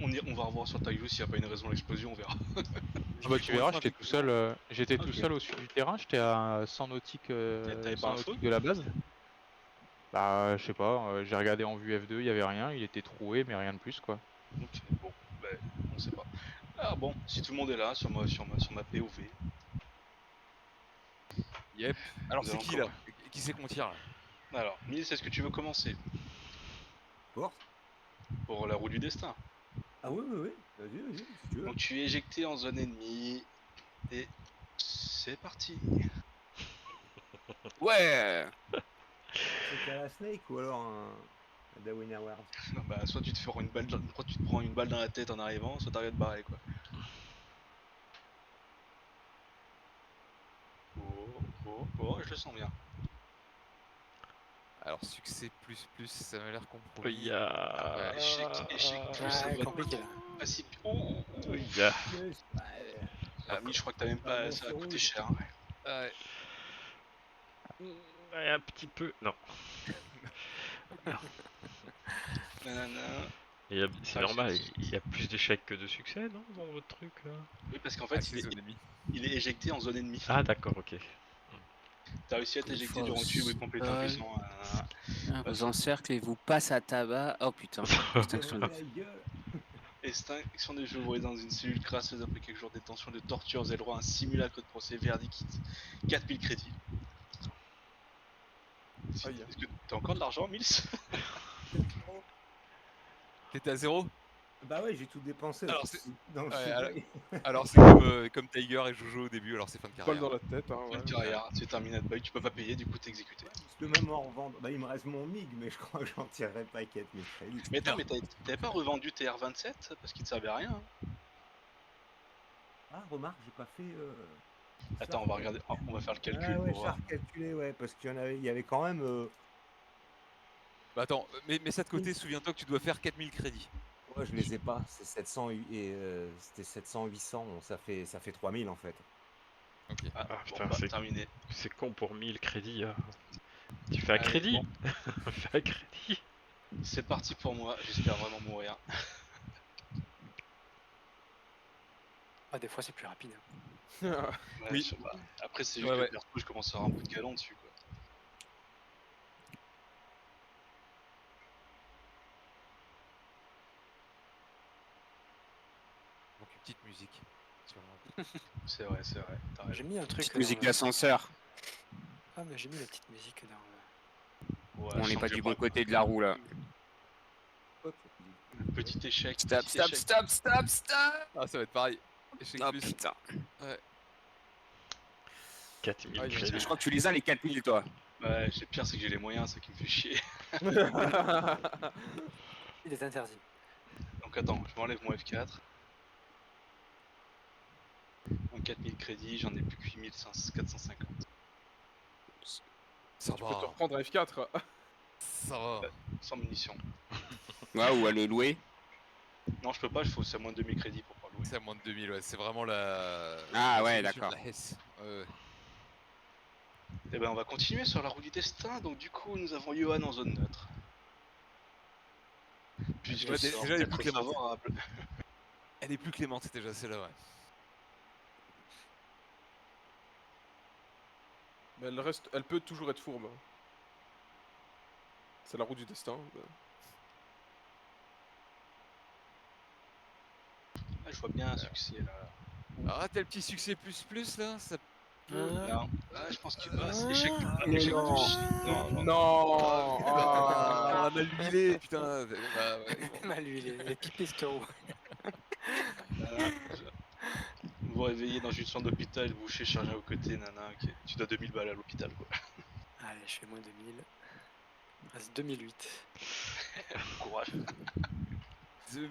On va revoir sur Taïwo s'il n'y a pas une raison à l'explosion, on verra. Ah bah tu verras, j'étais tout seul, tout seul au sud du terrain, j'étais à 100 nautiques, T'avais pas un feu de la base. Bah je sais pas, j'ai regardé en vue F2, il y avait rien, il était troué mais rien de plus quoi. Ok, bon, bah, on sait pas. Ah bon, si tout le monde est là, sur ma POV. Yep. Alors Nous c'est allons qui là? Qui c'est qu'on tire là? Alors, Nils, est-ce que tu veux commencer? Pour la roue du destin. Ah oui, vas-y, si tu veux. Donc tu es éjecté en zone ennemie. Et c'est parti. Ouais. C'est à la Snake ou alors un Darwin Award. Bah soit tu te prends une balle dans la tête en arrivant, soit t'arrives de barrer quoi. Oh, je le sens bien. Alors succès plus, ça m'a l'air compromis. Il y a... Ouais. Échec plus, ça va être compliqué là. facile. Il y a... Ami, je crois que t'as même pas... ça va coûter cher. Hein. Ouais. Ouais, un petit peu... Non. C'est normal, il y a plus d'échecs que de succès, non, dans votre truc là? Oui, parce qu'en fait, il est éjecté en zone ennemie. Ah d'accord, ok. T'as réussi à t'éjecter durant tube et compléter un puissant. Vous encercle et vous passe à tabac. Oh putain. Extinction des jeux volés dans une cellule crasseuse après quelques jours de détention de torture. Vous avez le droit à un simulacre de procès verdict. 4000 crédits. Est-ce que t'as encore de l'argent, Mills? T'étais à 0? Bah ouais, j'ai tout dépensé. Alors c'est alors c'est comme Tiger et Jojo au début, alors c'est fin de carrière. Balle dans la tête, hein. Fin de carrière, c'est terminé à bail, tu peux pas payer, du coup t'es exécuté. Parce que même en revendre, bah il me reste mon MiG, mais je crois que j'en tirerai pas 4000 crédits. Mais attends, mais t'avais pas revendu tes R27 parce qu'il te servait à rien hein. Ah, remarque, j'ai pas fait. Attends, on va regarder, on va faire le calcul Ah ouais, pour voir. calculé, ouais, parce qu'il y avait quand même. Bah attends, mais ça de côté, souviens-toi que tu dois faire 4000 crédits. Ouais, je les ai pas, c'est 700 et c'était 700, 800, donc ça fait 3000 en fait. Ok. Ah Bon, putain, bah, terminé. c'est con pour 1000 crédits. Hein. Tu fais un crédit bon. Fais un crédit. C'est parti pour moi, j'espère vraiment mourir. Ah, des fois c'est plus rapide. Ouais, Oui. Après c'est juste que perso, je commence à avoir un coup de canon dessus quoi. Donc une petite musique. C'est vrai. J'ai mis un truc. Petite musique d'ascenseur. Ah, mais j'ai mis la petite musique dans le. Ouais, On n'est pas du bon côté de la roue là. Petit échec. Stop. Ah, ça va être pareil. Échec Oh plus. putain. Ouais. 4000 Ah, crédits. Je crois que tu les as les 4000 toi. Ouais, le pire c'est que j'ai les moyens, ça qui me fait chier. Il est interdit. Donc attends, je m'enlève mon F4. Donc 4000 crédits, j'en ai plus que 8450. Ça Tu peux va. te reprendre à F4. Ça va. Sans munitions. Ouais, ou à le louer. Non, je peux pas, c'est à moins de 2000 crédits pour pas louer. C'est à moins de 2000, ouais. C'est vraiment la. Ah ouais, solution d'accord. de la Hesse. Ouais. Et ben on va continuer sur la roue du destin, donc du coup nous avons Johan en zone neutre. Puisque Ouais, c'est déjà, elle est plus clémente. favorable. Elle est plus clémente, c'était déjà celle-là, ouais. Mais elle peut toujours être fourbe. C'est la roue du destin. Ah, je vois bien un succès là. Ah, t'as le petit succès plus là, ça peut. Non. Ah, je pense que c'est échec. Mais Échec non. non. Non. Ah, on a mal huilé, putain. Bah, ouais, bon. Mal huilé, les pipés cette roue. Vous vous réveillez dans une chambre d'hôpital, vous bouchez chargé aux côtés, nana, ok. Tu dois 2000 balles à l'hôpital quoi. Allez, je fais moins 2000. Il reste 2008. Courage.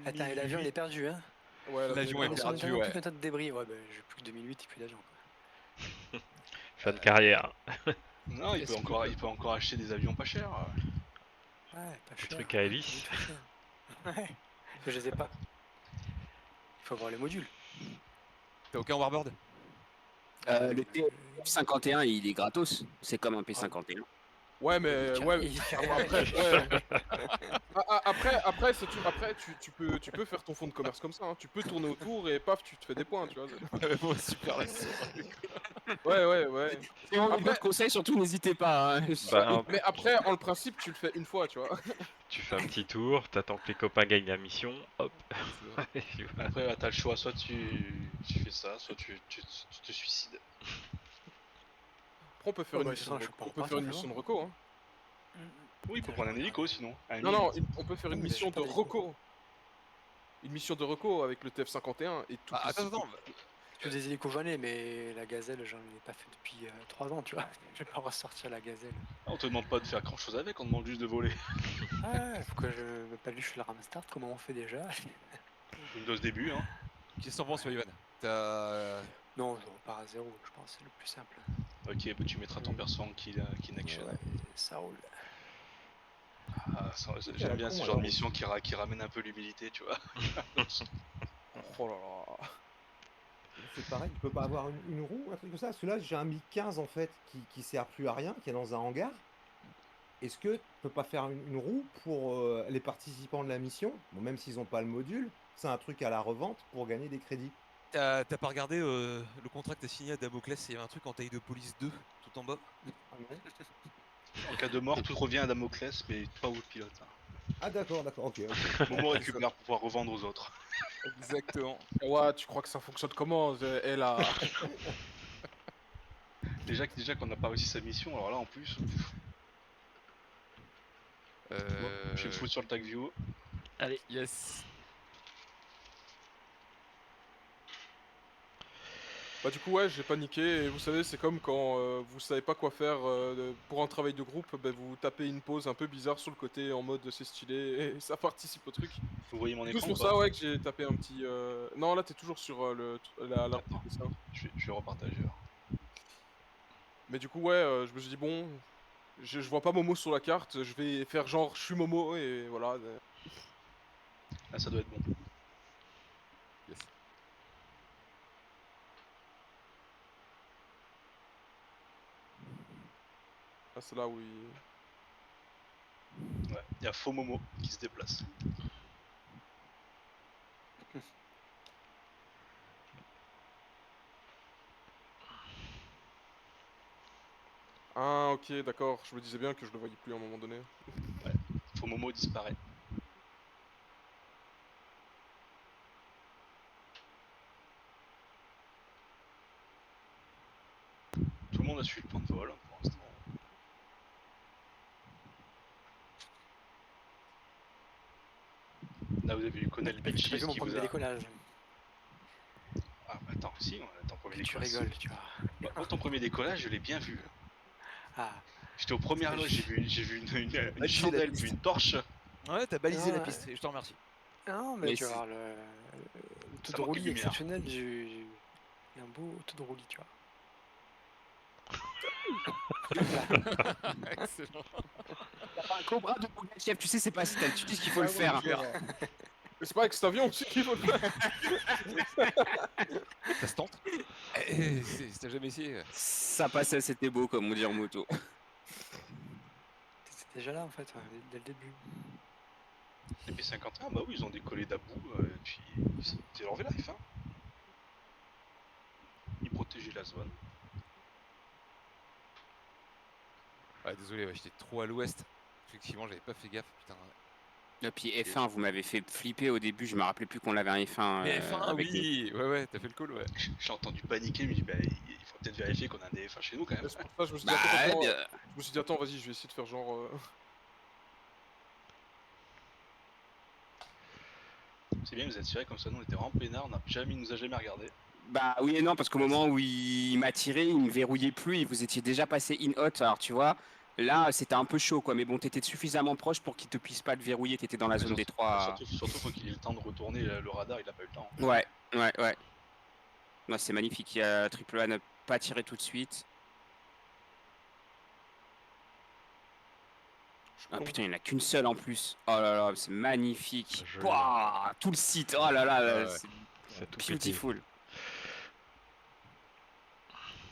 Attends, et l'avion il est perdu, hein? Ouais, l'avion est perdu, ouais. Toute de débris, ouais, bah j'ai plus que 2008 et puis l'avion quoi. Fin de carrière. Non, il peut encore acheter des avions pas chers. Ouais, pas cher. Truc à hélice. Ouais, je les ai pas. Il faut avoir les modules. T'as aucun warbird? Le T51 il est gratos, c'est comme un P51. Ouais, mais ouais. Après, tu peux faire ton fonds de commerce comme ça. Hein. Tu peux tourner autour et paf, tu te fais des points, tu vois. Ouais, super. Ouais. Si on a d'autres conseils, surtout n'hésitez pas. Hein. Bah, mais après, en le principe, tu le fais une fois, tu vois. Tu fais un petit tour, t'attends que les copains gagnent la mission, hop. Après, bah, t'as le choix, soit tu fais ça, soit tu te suicides. Après, on peut faire une mission de reco. Hein. Oui, il faut prendre un hélico sinon. Non, on peut faire une mission de reco. Une mission de reco avec le TF51 et tout. Attends. Je des hélicos j'en ai, mais la gazelle, j'en ai pas fait depuis 3 ans, tu vois. Je vais pas ressortir la gazelle. On te demande pas de faire grand chose avec, on demande juste de voler. Ah, faut que je me paluche le ramstart, comment on fait déjà? Windows début, hein. Qu'est-ce que t'en penses, Ivan? T'as. Non, je repars à 0, je pense, c'est le plus simple. Ok, bah tu mettras ton perso en kill action. Ouais, ça roule. Ah, j'aime bien ce genre de mission qui ramène un peu l'humilité, tu vois. Oh là là. C'est pareil, tu peux pas avoir une roue, un truc comme ça? Parce que là, j'ai un MiG-15 en fait qui sert plus à rien, qui est dans un hangar. Est-ce que tu peux pas faire une roue pour les participants de la mission? Bon, même s'ils ont pas le module, c'est un truc à la revente pour gagner des crédits. T'as pas regardé le contrat que t'as signé à Damoclès? Il y avait un truc en taille de police 2, tout en bas. En cas de mort, tout revient à Damoclès, mais pas au pilote. Hein. Ah d'accord, ok. Momo récupère pour pouvoir revendre aux autres. Exactement. Ouais, tu crois que ça fonctionne comment? Elle a... déjà qu'on n'a pas réussi sa mission, alors là en plus... je vais me foutre sur le tag view. Allez. Yes. Bah du coup ouais, j'ai paniqué et vous savez c'est comme quand vous savez pas quoi faire pour un travail de groupe, bah, vous tapez une pause un peu bizarre sur le côté en mode c'est stylé et ça participe au truc. Vous voyez mon écran? C'est pour ça ouais que j'ai tapé un petit... Non là t'es toujours sur la ça. Je vais repartager. Mais du coup ouais, je me suis dit bon, je vois pas Momo sur la carte, je vais faire genre je suis Momo et voilà. Ah ça doit être bon. Yes. Ah c'est là où il... Ouais, il y a faux Momo qui se déplace. Ah ok d'accord, je me disais bien que je le voyais plus à un moment donné. Ouais, faux Momo disparaît. Tout le monde a suivi le plan de vol pour l'instant. Là vous avez vu Connell Beaches qui vous a... décollage. Ah bah attends, si, ton premier décollage. Tu rigoles, tu vois. Bah, moi ton premier décollage je l'ai bien vu. Ah. J'étais aux premières loges, j'ai vu une chandelle puis une torche. Ouais, t'as balisé la piste, et je te remercie. Non, mais tu vois, le taux de roulis exceptionnel, j'ai un beau taux de roulis, tu vois. Excellent. Un cobra de chef, tu sais, c'est pas style, tu dis qu'il faut le faire. Mais c'est pas avec cet avion aussi qu'il faut le faire. Ça se tente. T'as jamais essayé? Ça passait, c'était beau, comme on dit en moto. C'était déjà là en fait, dès le début. Les P51, bah oui, ils ont décollé d'Abou, et puis c'est leur V-Life, hein. Ils protégeaient la zone. Ouais, désolé, ouais, j'étais trop à l'ouest. Effectivement, j'avais pas fait gaffe, putain. Et puis F1, vous m'avez fait flipper au début, je me rappelais plus qu'on avait un F1. Mais F1, avec oui, ouais, t'as fait le call, ouais. J'ai entendu paniquer, je me dis, bah, il faut peut-être vérifier qu'on a un DF1 chez nous quand même. C'est pour ça que je me suis dit, Bah, attends, bien. je me suis dit, attends, vas-y, je vais essayer de faire genre. C'est bien, vous êtes tiré comme ça, nous on était vraiment peinards, il nous a jamais regardé. Bah oui et non, parce qu'au moment où il m'a tiré, il me verrouillait plus et vous étiez déjà passé in hot. Alors tu vois, là c'était un peu chaud quoi, mais bon, t'étais suffisamment proche pour qu'il te puisse pas te verrouiller, t'étais dans la zone des 3. Surtout faut qu'il ait le temps de retourner le radar, il a pas eu le temps. Ouais. Non, c'est magnifique, il y a Triple A n'a pas tiré tout de suite. Ah putain, il n'y en a qu'une seule en plus. Oh là là, c'est magnifique. Pouah, tout le site, oh là là, c'est beautiful.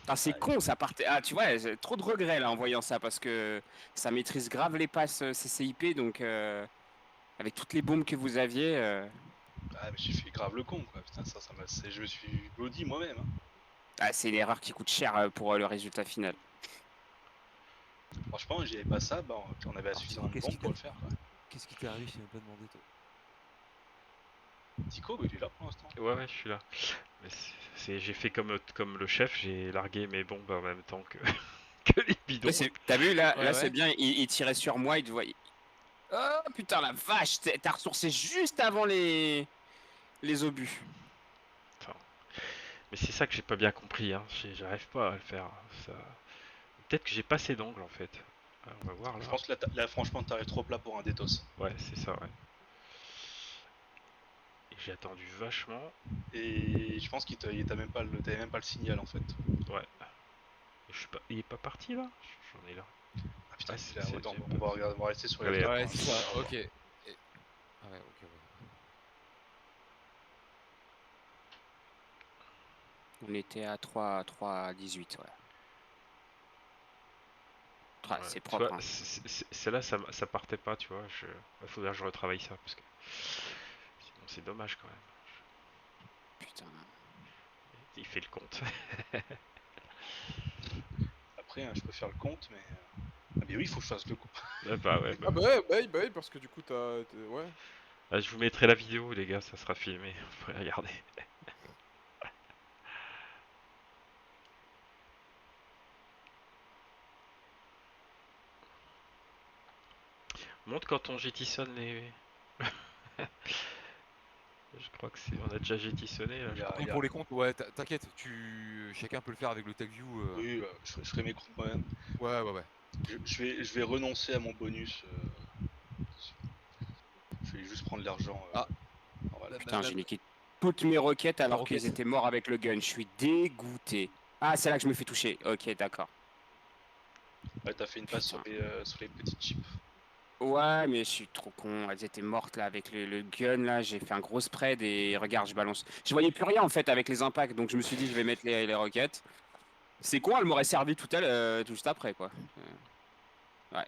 Ah, c'est con, ça partait. Ah, tu vois, j'ai trop de regrets là en voyant ça parce que ça maîtrise grave les passes CCIP, donc avec toutes les bombes que vous aviez. Ah, mais j'ai fait grave le con quoi, putain, je me suis bloody moi-même. Hein. Ah, c'est une erreur qui coûte cher pour le résultat final. Franchement, j'y avais pas ça, bah, on avait suffisamment de bombes pour le faire. Qu'est-ce qui t'est arrivé? Je t'ai même pas demandé, toi. Tico, il est là pour l'instant. Ouais, je suis là. J'ai fait comme le chef, j'ai largué mes bombes en même temps que, que les bidons. T'as vu, là c'est bien, il tirait sur moi, il te voit. Oh putain, la vache, t'as ressourcé juste avant les obus. Enfin, mais c'est ça que j'ai pas bien compris, hein. J'arrive pas à le faire. Peut-être que j'ai pas assez d'angle en fait. Alors, on va voir là. Je pense que là franchement, t'arrives trop plat pour un détos. Ouais, c'est ça, ouais. J'ai attendu vachement. Et je pense qu'il t'avait même pas le signal en fait. Ouais. Il est pas parti là? J'en ai là. Ah putain, on va rester sur les Ouais, c'est ça, ok. Ah ouais, ok. On était à 3,18, ouais. Ah, c'est propre. Hein. Celle-là, ça partait pas, tu vois. Il faudrait que je retravaille ça parce que sinon c'est dommage quand même. Putain. Il fait le compte. Après, je peux faire le compte, mais. Ah, mais oui, il faut que je fasse le compte. Bah ouais. Ah bah oui, parce que du coup, ouais. Ah, je vous mettrai la vidéo, les gars, ça sera filmé. Vous pourrez regarder. Montre quand on jettisonne les. Je crois que on a déjà jettissonné là. Pour les comptes, ouais, t'inquiète, chacun peut le faire avec le tag view. Oui, je ferai mes comptes moi-même. Ouais. Je vais renoncer à mon bonus. Je vais juste prendre l'argent. Voilà. Putain, j'ai niqué toutes mes roquettes alors qu'ils étaient morts avec le gun. Je suis dégoûté. Ah, c'est là que je me fais toucher. Ok, d'accord. Ouais, t'as fait une passe sur les petites chips. Ouais, mais je suis trop con. Elles étaient mortes là avec le gun là. J'ai fait un gros spread et regarde, je balance. Je voyais plus rien en fait avec les impacts, donc je me suis dit je vais mettre les roquettes. C'est quoi, elle m'aurait servi tout juste après quoi. Ouais.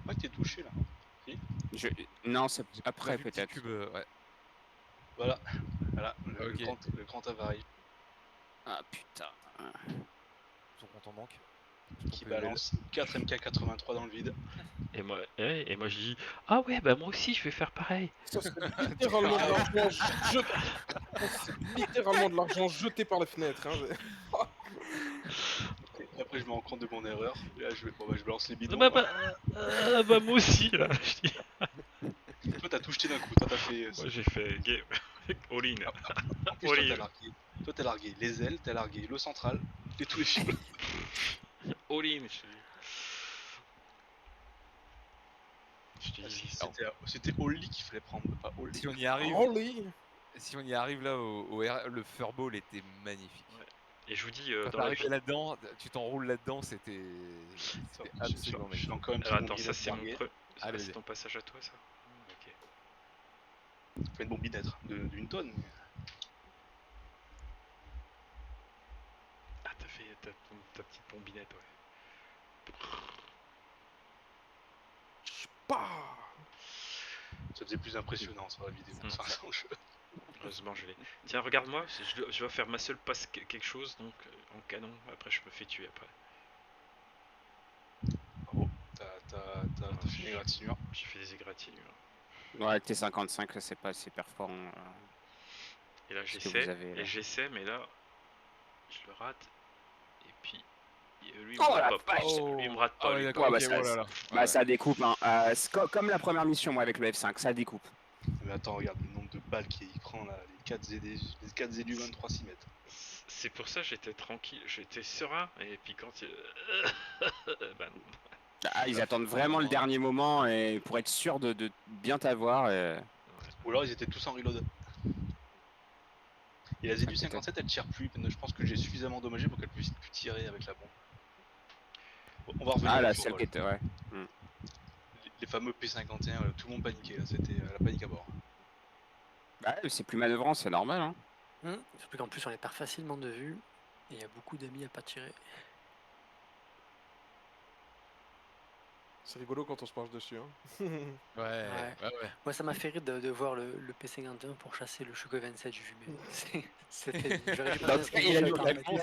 Pas que t'es touché là. Si Non, c'est après peut-être. Ouais. Voilà, le grand avarie. Ah putain. Ton compte en banque. Qui balance 4 MK83 dans le vide. Et moi je dis ah ouais bah moi aussi je vais faire pareil. Ça c'est littéralement de l'argent jeté. C'est littéralement de l'argent jeté par la fenêtre. Hein. Et après je me rends compte de mon erreur. Et là je balance les bidons. Bah moi aussi là. Je dis. Toi t'as tout jeté d'un coup. Toi t'as fait. Moi j'ai fait game. All in. En plus, toi t'as largué les ailes, t'as largué le central et tous les fils. All in, je te dis. C'était Oli qu'il fallait prendre, pas Oli. Si on y arrive là le furball était magnifique. Ouais. Et je vous dis quand dans la vie là-dedans, tu t'enroules là-dedans, c'était absolument magnifique. J'ai encore une petite attends, ça c'est mon preuve. C'est ton passage à toi ça. Ok. Ça fait une bombinette d'une tonne. Ah t'as fait ta petite bombinette ouais. Ça faisait plus impressionnant sur la vidéo. Heureusement je l'ai. Tiens regarde-moi, je dois faire ma seule passe quelque chose donc en canon, après je me fais tuer après. t'as fait une égratignure. J'ai fait des égratignures. Ouais, T55, là, c'est pas assez performant. Et là ce que j'essaie, vous avez, là. et j'essaie, mais là je le rate. Et puis lui il Oh, me la rate pas. vache. Lui il me rate Ah pas. ouais, lui. d'accord, Ouais, ok, bah, oh là là. bah, ça découpe, hein. C'est comme la première mission, moi, avec le F5, ça découpe. Mais attends, regarde le nombre de balles qu'il prend là, les 4 Z du 23 6 mètres. C'est pour ça que j'étais tranquille, j'étais serein. Et puis quand il... bah non. Ah, ils attendent vraiment le dernier moment et pour être sûr de bien t'avoir. Ou alors ils étaient tous en reload. Et la ZU 57 elle tire plus, je pense que j'ai suffisamment endommagé pour qu'elle puisse plus tirer avec la bombe. Bon, on va revenir Ah, la sur celle qui était, ouais. les fameux P51, tout le monde paniquait, là, c'était la panique à bord. Bah, c'est plus manœuvrant, c'est normal. Hein. Surtout qu'en plus on les perd facilement de vue et il y a beaucoup d'amis à pas tirer. C'est rigolo quand on se penche dessus. Hein. Ouais. Moi ça m'a fait rire de voir le P51 pour chasser le Shuko 27, j'ai vu, mais c'était... J'aurais dû pas Il a eu la réponse.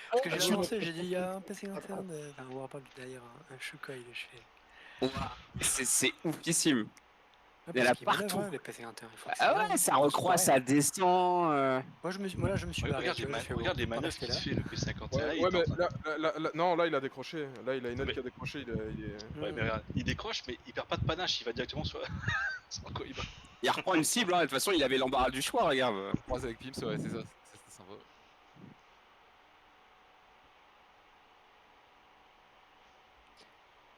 Parce que j'ai lancé, j'ai dit il y a un P51, enfin Warpal derrière un Shuko, il est fait. C'est oufissime. Ouais, Il y en a parce qu'il partout. manœuvre, les P51, il faut que Ah aille. ouais, ça recroît, ça descend. Moi je me suis barré. Regarde les, regarde les manœuvres qu'il fait, le P51 là, il Ouais, est en train mais non, là il a décroché. Là il a une aile qui a décroché. Il est... Ouais, mais regarde, il décroche, mais il perd pas de panache, il va directement sur quoi il va. Il reprend une cible, hein. De toute façon il avait l'embarras du choix, regarde. Je croise avec Pims, ouais, c'est ça, c'était sympa.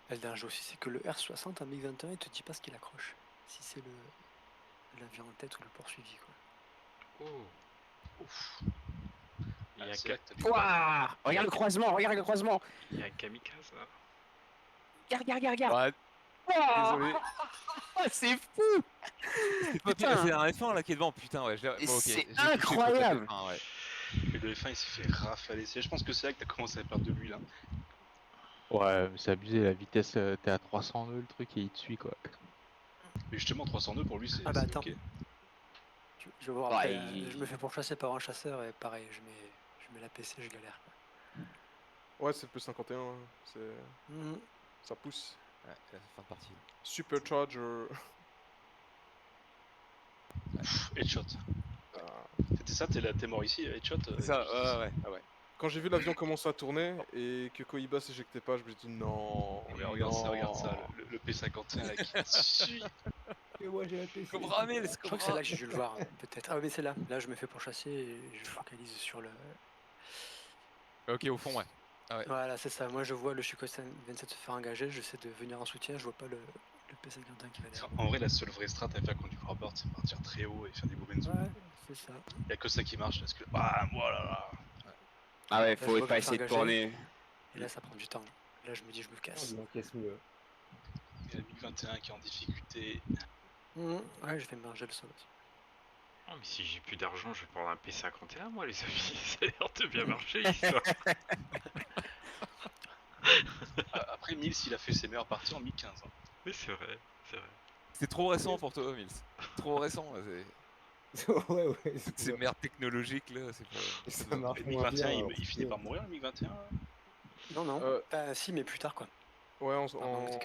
Le dernier jeu aussi, c'est que le R60 en MiG-21, il te dit pas ce qu'il accroche. Si c'est l'avion en tête ou le poursuivi, quoi. Oh. Ouf. Il y a Ouah, regarde le croisement, regarde le croisement. Il y a un kamikaze là. Regarde. Désolé. C'est fou. C'est un F1 là qui est devant, putain, ouais. Bon, okay. C'est incroyable. F1, ouais. Et le F1 il s'est fait rafaler. Je pense que c'est là que t'as commencé à perdre de lui là. Ouais, mais c'est abusé, la vitesse, t'es à 300 nœuds, le truc, et il te suit, quoi. Mais justement, 300 nœuds pour lui, c'est attends. ok. Je vais voir après, je me fais pourchasser par un chasseur et pareil, je mets la PC, je galère. Quoi. Ouais, c'est le plus 51, hein. C'est... Ça pousse. Ouais, la fin de partie. Supercharger. Headshot. C'était ça, t'es mort ici, headshot. C'est ça, ouais. Quand j'ai vu l'avion commencer à tourner et que Koiba s'éjectait pas, je me suis dit non. Mais regarde ça, le P51 là qui suit. Et moi j'ai la PC. Je crois que c'est là que j'ai dû le voir, peut-être. Ah oui, c'est là. Là, je me fais pourchasser et je focalise sur le... Ok, au fond, ouais. Ah ouais. Voilà, c'est ça. Moi, je vois le Shuko 27 se faire engager, j'essaie de venir en soutien, je vois pas le P51 qui va derrière. En vrai, la seule vraie strat à faire contre du crowdboard, c'est partir très haut et faire des Bobenzo. Ouais, c'est ça. Y'a que ça qui marche, parce que... Ah, voilà. Ah ouais, Là, faut je vois pas que je essayer de suis tourner. engagé, et là, ça prend du temps. Là, je me dis, je me casse. Il y a le MiG-21 qui est en difficulté. Ouais, je vais me manger le sol aussi. Oh, mais si j'ai plus d'argent, je vais prendre un P51, moi, les amis. Ça a l'air de bien marcher, l'histoire. Après, Mills, il a fait ses meilleures parties en 2015. Hein. Mais c'est vrai. C'est trop récent pour toi, Mills. Trop récent, ouais. Ces merdes technologiques là, c'est pas. Ça marche le MiG-21, il finit par mourir, le MiG-21 Non. Si, mais plus tard, quoi. Ouais,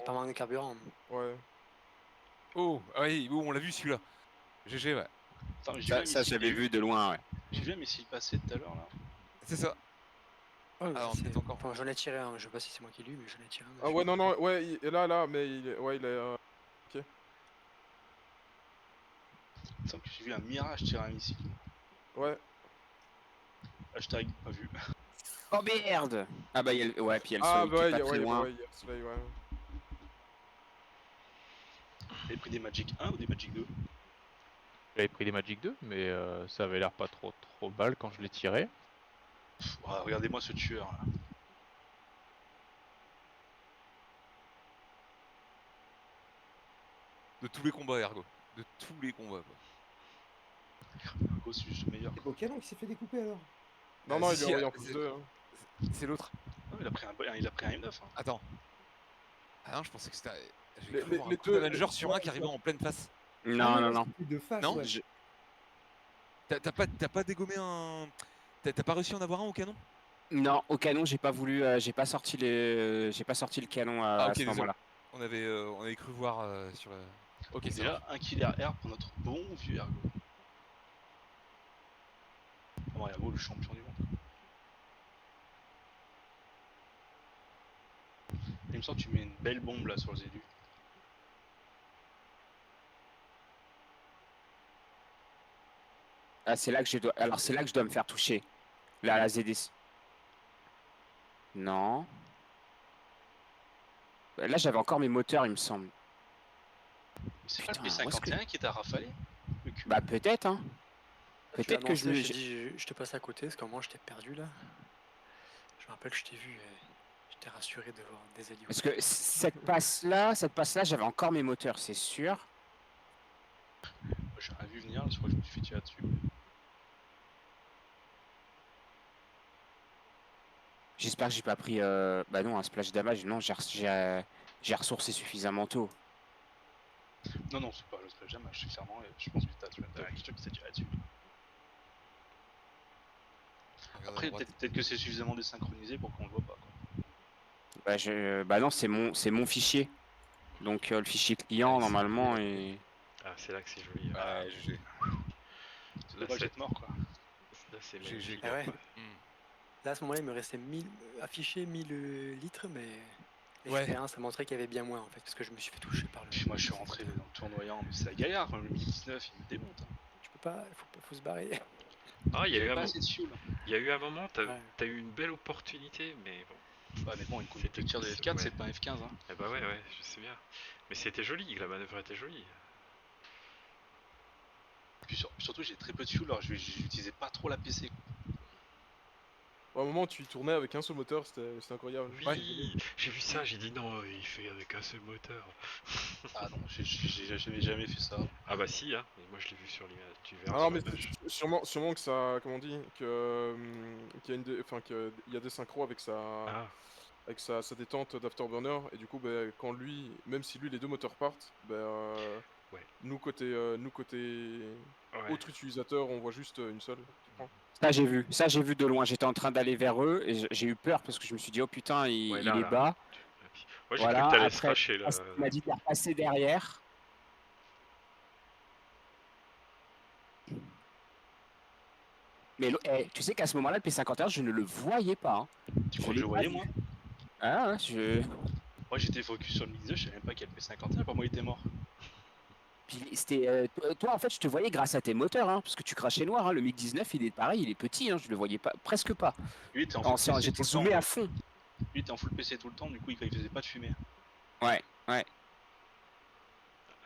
Par manque de carburant. Ouais. Oh, oui, on l'a vu celui-là. GG, ouais. Attends, ça j'avais vu de loin, ouais. J'ai vu un missile passer tout à l'heure, là. C'est ça. Ouais, c'est encore. Enfin, j'en ai tiré un, je sais pas si c'est moi qui l'ai eu, mais j'en ai tiré un. Ah ouais, non, ouais, il est là, mais il est... Ok. Il semble que j'ai vu un Mirage tirer un missile. Ouais. Hashtag pas vu. Oh merde. Ah bah puis il y a le soleil bah qui est pas très loin. il y a le soleil, ouais. T'avais pris des Magic 1 ou des Magic 2? J'avais pris des Magic 2, mais ça avait l'air pas trop balle quand je l'ai tiré. Regardez-moi ce tueur là. De tous les combats, Ergo. De tous les combats, quoi. Ergo, c'est juste le meilleur. C'est au canon qui s'est fait découper alors. Non, il est en plus 2. C'est l'autre. Non, il a pris un M9. Hein. Attends. Ah non, je pensais que c'était. Les deux Avengers sur un qui arrivait en pleine face. Non. De face, non, ouais. T'as pas dégommé un. T'as pas réussi à en avoir un au canon? Non, au canon, j'ai pas voulu, j'ai pas sorti le canon à ce moment-là. On avait cru voir sur le... Ok, ça Déjà, marche. un killer R pour notre bon vieux Ergo. Bon, Ergo, le champion du monde. Il me semble que tu mets une belle bombe là sur le Zédu. Ah, c'est là que je dois. Alors, c'est là que je dois me faire toucher. Là, la ZD. Non. Là, j'avais encore mes moteurs, il me semble. C'est pas le Putain, où est-ce P51 qui t'a rafalé? Bah, peut-être, hein. Tu Peut-être que je me. j'ai dit, je te passe à côté, parce qu'au moins je t'ai perdu là. Je me rappelle que je t'ai vu et j'étais rassuré de voir des alliés. Parce que cette passe-là, j'avais encore mes moteurs, c'est sûr. J'ai rien vu venir, je crois que je me suis fait tirer dessus. J'espère que j'ai pas pris. Bah non, un splash damage. Non, j'ai ressourcé suffisamment tôt. Non, non, c'est pas le splash damage, c'est clairement. Je pense que t'as tué qui s'est tiré dessus. Après, peut-être que c'est suffisamment désynchronisé pour qu'on le voit pas. Quoi. Bah non, c'est mon fichier. Donc le fichier client normalement est. Ah, c'est là que c'est joli. Ouais, GG. C'est dommage d'être mort quoi. Là, c'est GG. Ah ouais. Là, à ce moment-là, il me restait 1000 affiché 1000 litres, mais l'expérience ça montrait qu'il y avait bien moins en fait, parce que je me suis fait toucher par le. Puis moi, je suis rentré dans le tournoyant, mais c'est la galère. Le 1019, il me démonte. Hein. Tu peux pas, faut se barrer. Ah, il y a eu un moment, Ouais. t'as eu une belle opportunité, mais bon. Ouais, mais bon, une tir de F4, c'est pas un F15. Hein. Eh bah ouais, je sais bien. Mais c'était joli, la manœuvre était jolie. Puis surtout, j'ai très peu de fuel, alors j'utilisais pas trop la PC. À un moment, tu tournais avec un seul moteur, c'était incroyable. Oui, j'ai vu ça, j'ai dit non, il fait avec un seul moteur. Ah non, j'ai jamais fait ça. Ah bah si, hein, mais moi je l'ai vu sur l'image, tu verras. Ah mais sûrement que ça, comment on dit, qu'il y a des synchros avec sa détente d'afterburner, et du coup, bah, quand lui, même si lui les deux moteurs partent, bah, nous côté autre utilisateur, on voit juste une seule qui prend. Ça j'ai vu de loin. J'étais en train d'aller vers eux et j'ai eu peur parce que je me suis dit oh putain il est bas. Moi j'ai cru que t'allais se Après, cracher là. il m'a dit de repasser derrière. Mais tu sais qu'à ce moment-là, le P51, je ne le voyais pas. Hein. Tu crois que je le voyais moi? Ah ouais, Moi j'étais focus sur le Mix 2, je savais même pas qu'il y a le P51, pour moi il était mort. Puis toi en fait je te voyais grâce à tes moteurs, hein, parce que tu crachais noir, hein, le MiG 19 il est pareil, il est petit, hein, je le voyais pas, presque pas. Lui était en full PC j'étais zoomé à fond. Lui était en full PC tout le temps, du coup il faisait pas de fumée. Ouais. Ah,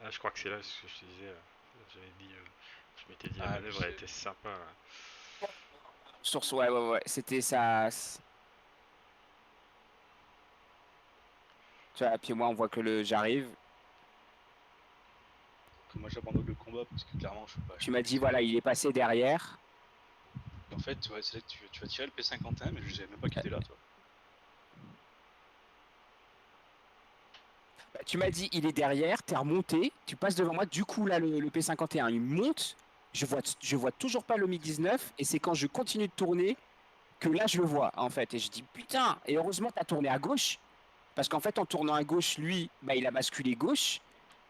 je crois que c'est là ce que je te disais, j'avais dit, je m'étais dit la manœuvre elle était sympa. Là. Source, ouais, c'était ça. Tu vois, puis moi on voit que j'arrive. Moi j'abandonne le combat parce que clairement je suis pas. Tu m'as dit voilà, il est passé derrière. En fait, c'est là que tu vas tirer le P51, mais je savais même pas qu'il était là, toi. Bah, tu m'as dit il est derrière, t'es remonté, tu passes devant moi, du coup là le P51 il monte, je vois toujours pas le MiG-19 et c'est quand je continue de tourner que là je le vois en fait et je dis putain, et heureusement t'as tourné à gauche parce qu'en fait en tournant à gauche lui bah il a basculé gauche.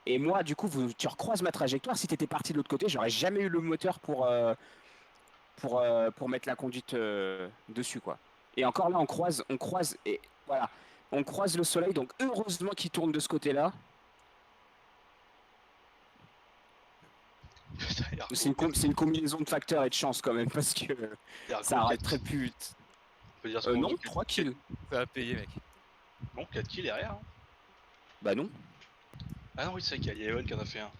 Et moi, du coup, tu recroises ma trajectoire. Si tu étais parti de l'autre côté, j'aurais jamais eu le moteur pour mettre la conduite dessus, quoi. Et encore là, on croise, et voilà, on croise le soleil. Donc heureusement qu'il tourne de ce côté-là. C'est une combinaison de facteurs et de chance quand même, parce que ça arrête très plus vite. Non, 3 kills. Ça va payer, mec. Bon, 4 kills derrière. Hein. Bah non. Ah non, oui, c'est vrai qu'il y a Evan qui en a fait un.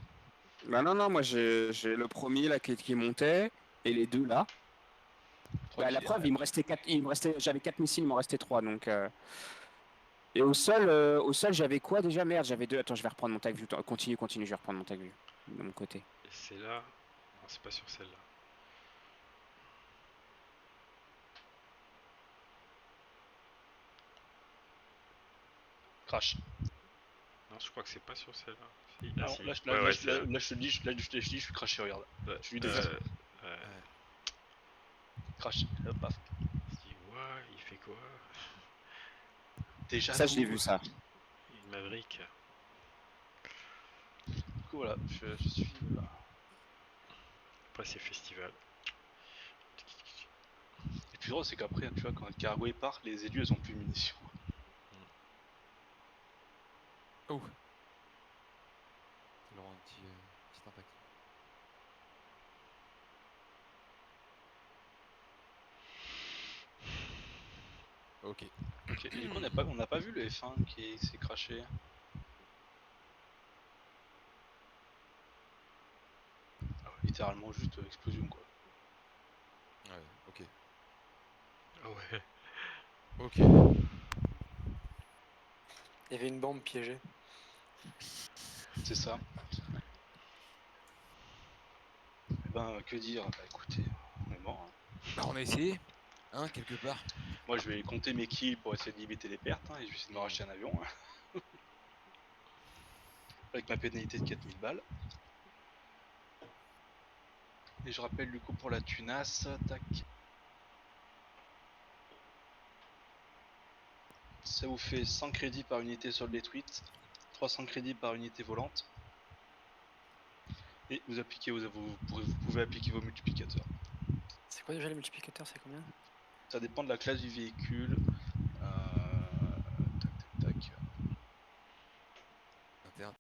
Bah non, moi j'ai le premier là qui montait et les deux là. Bah, la preuve, j'avais 4 missiles, il m'en restait 3 donc. Et au sol j'avais quoi déjà? Merde, j'avais 2. Attends, je vais reprendre mon tag view. Continue, je vais reprendre mon tag view de mon côté. Et c'est là. Non, c'est pas sur celle-là. Crash. Non, je crois que c'est pas sur celle-là. Si, là, si. Là, je te dis, je suis crashé, regarde. Je lui défonce. Crash, hop, paf. Il fait quoi? Déjà ça, je l'ai vu ça. Maverick. coup voilà, je suis là. Après c'est festival. Et puis drôle c'est qu'après tu vois quand le cargo part, les élus elles ont plus de munitions. Oh. Ça leur a un petit impact. Ok. Ok, et du coup on n'a pas vu le F1 qui s'est craché. Littéralement juste explosion quoi. Ouais, ok. Ouais. Ok. Il y avait une bombe piégée. C'est ça. Eh ben que dire, bah écoutez, on est mort. Hein. Bah on a essayé, hein, quelque part. Moi je vais compter mes kills pour essayer de limiter les pertes, hein, et je vais essayer de me racheter un avion. Hein. Avec ma pénalité de 4000 balles. Et je rappelle du coup pour la tunasse, tac. Ça vous fait 100 crédits par unité sol détruite, 300 crédits par unité volante. Et vous pouvez appliquer vos multiplicateurs. C'est quoi déjà les multiplicateurs? C'est combien? Ça dépend de la classe du véhicule.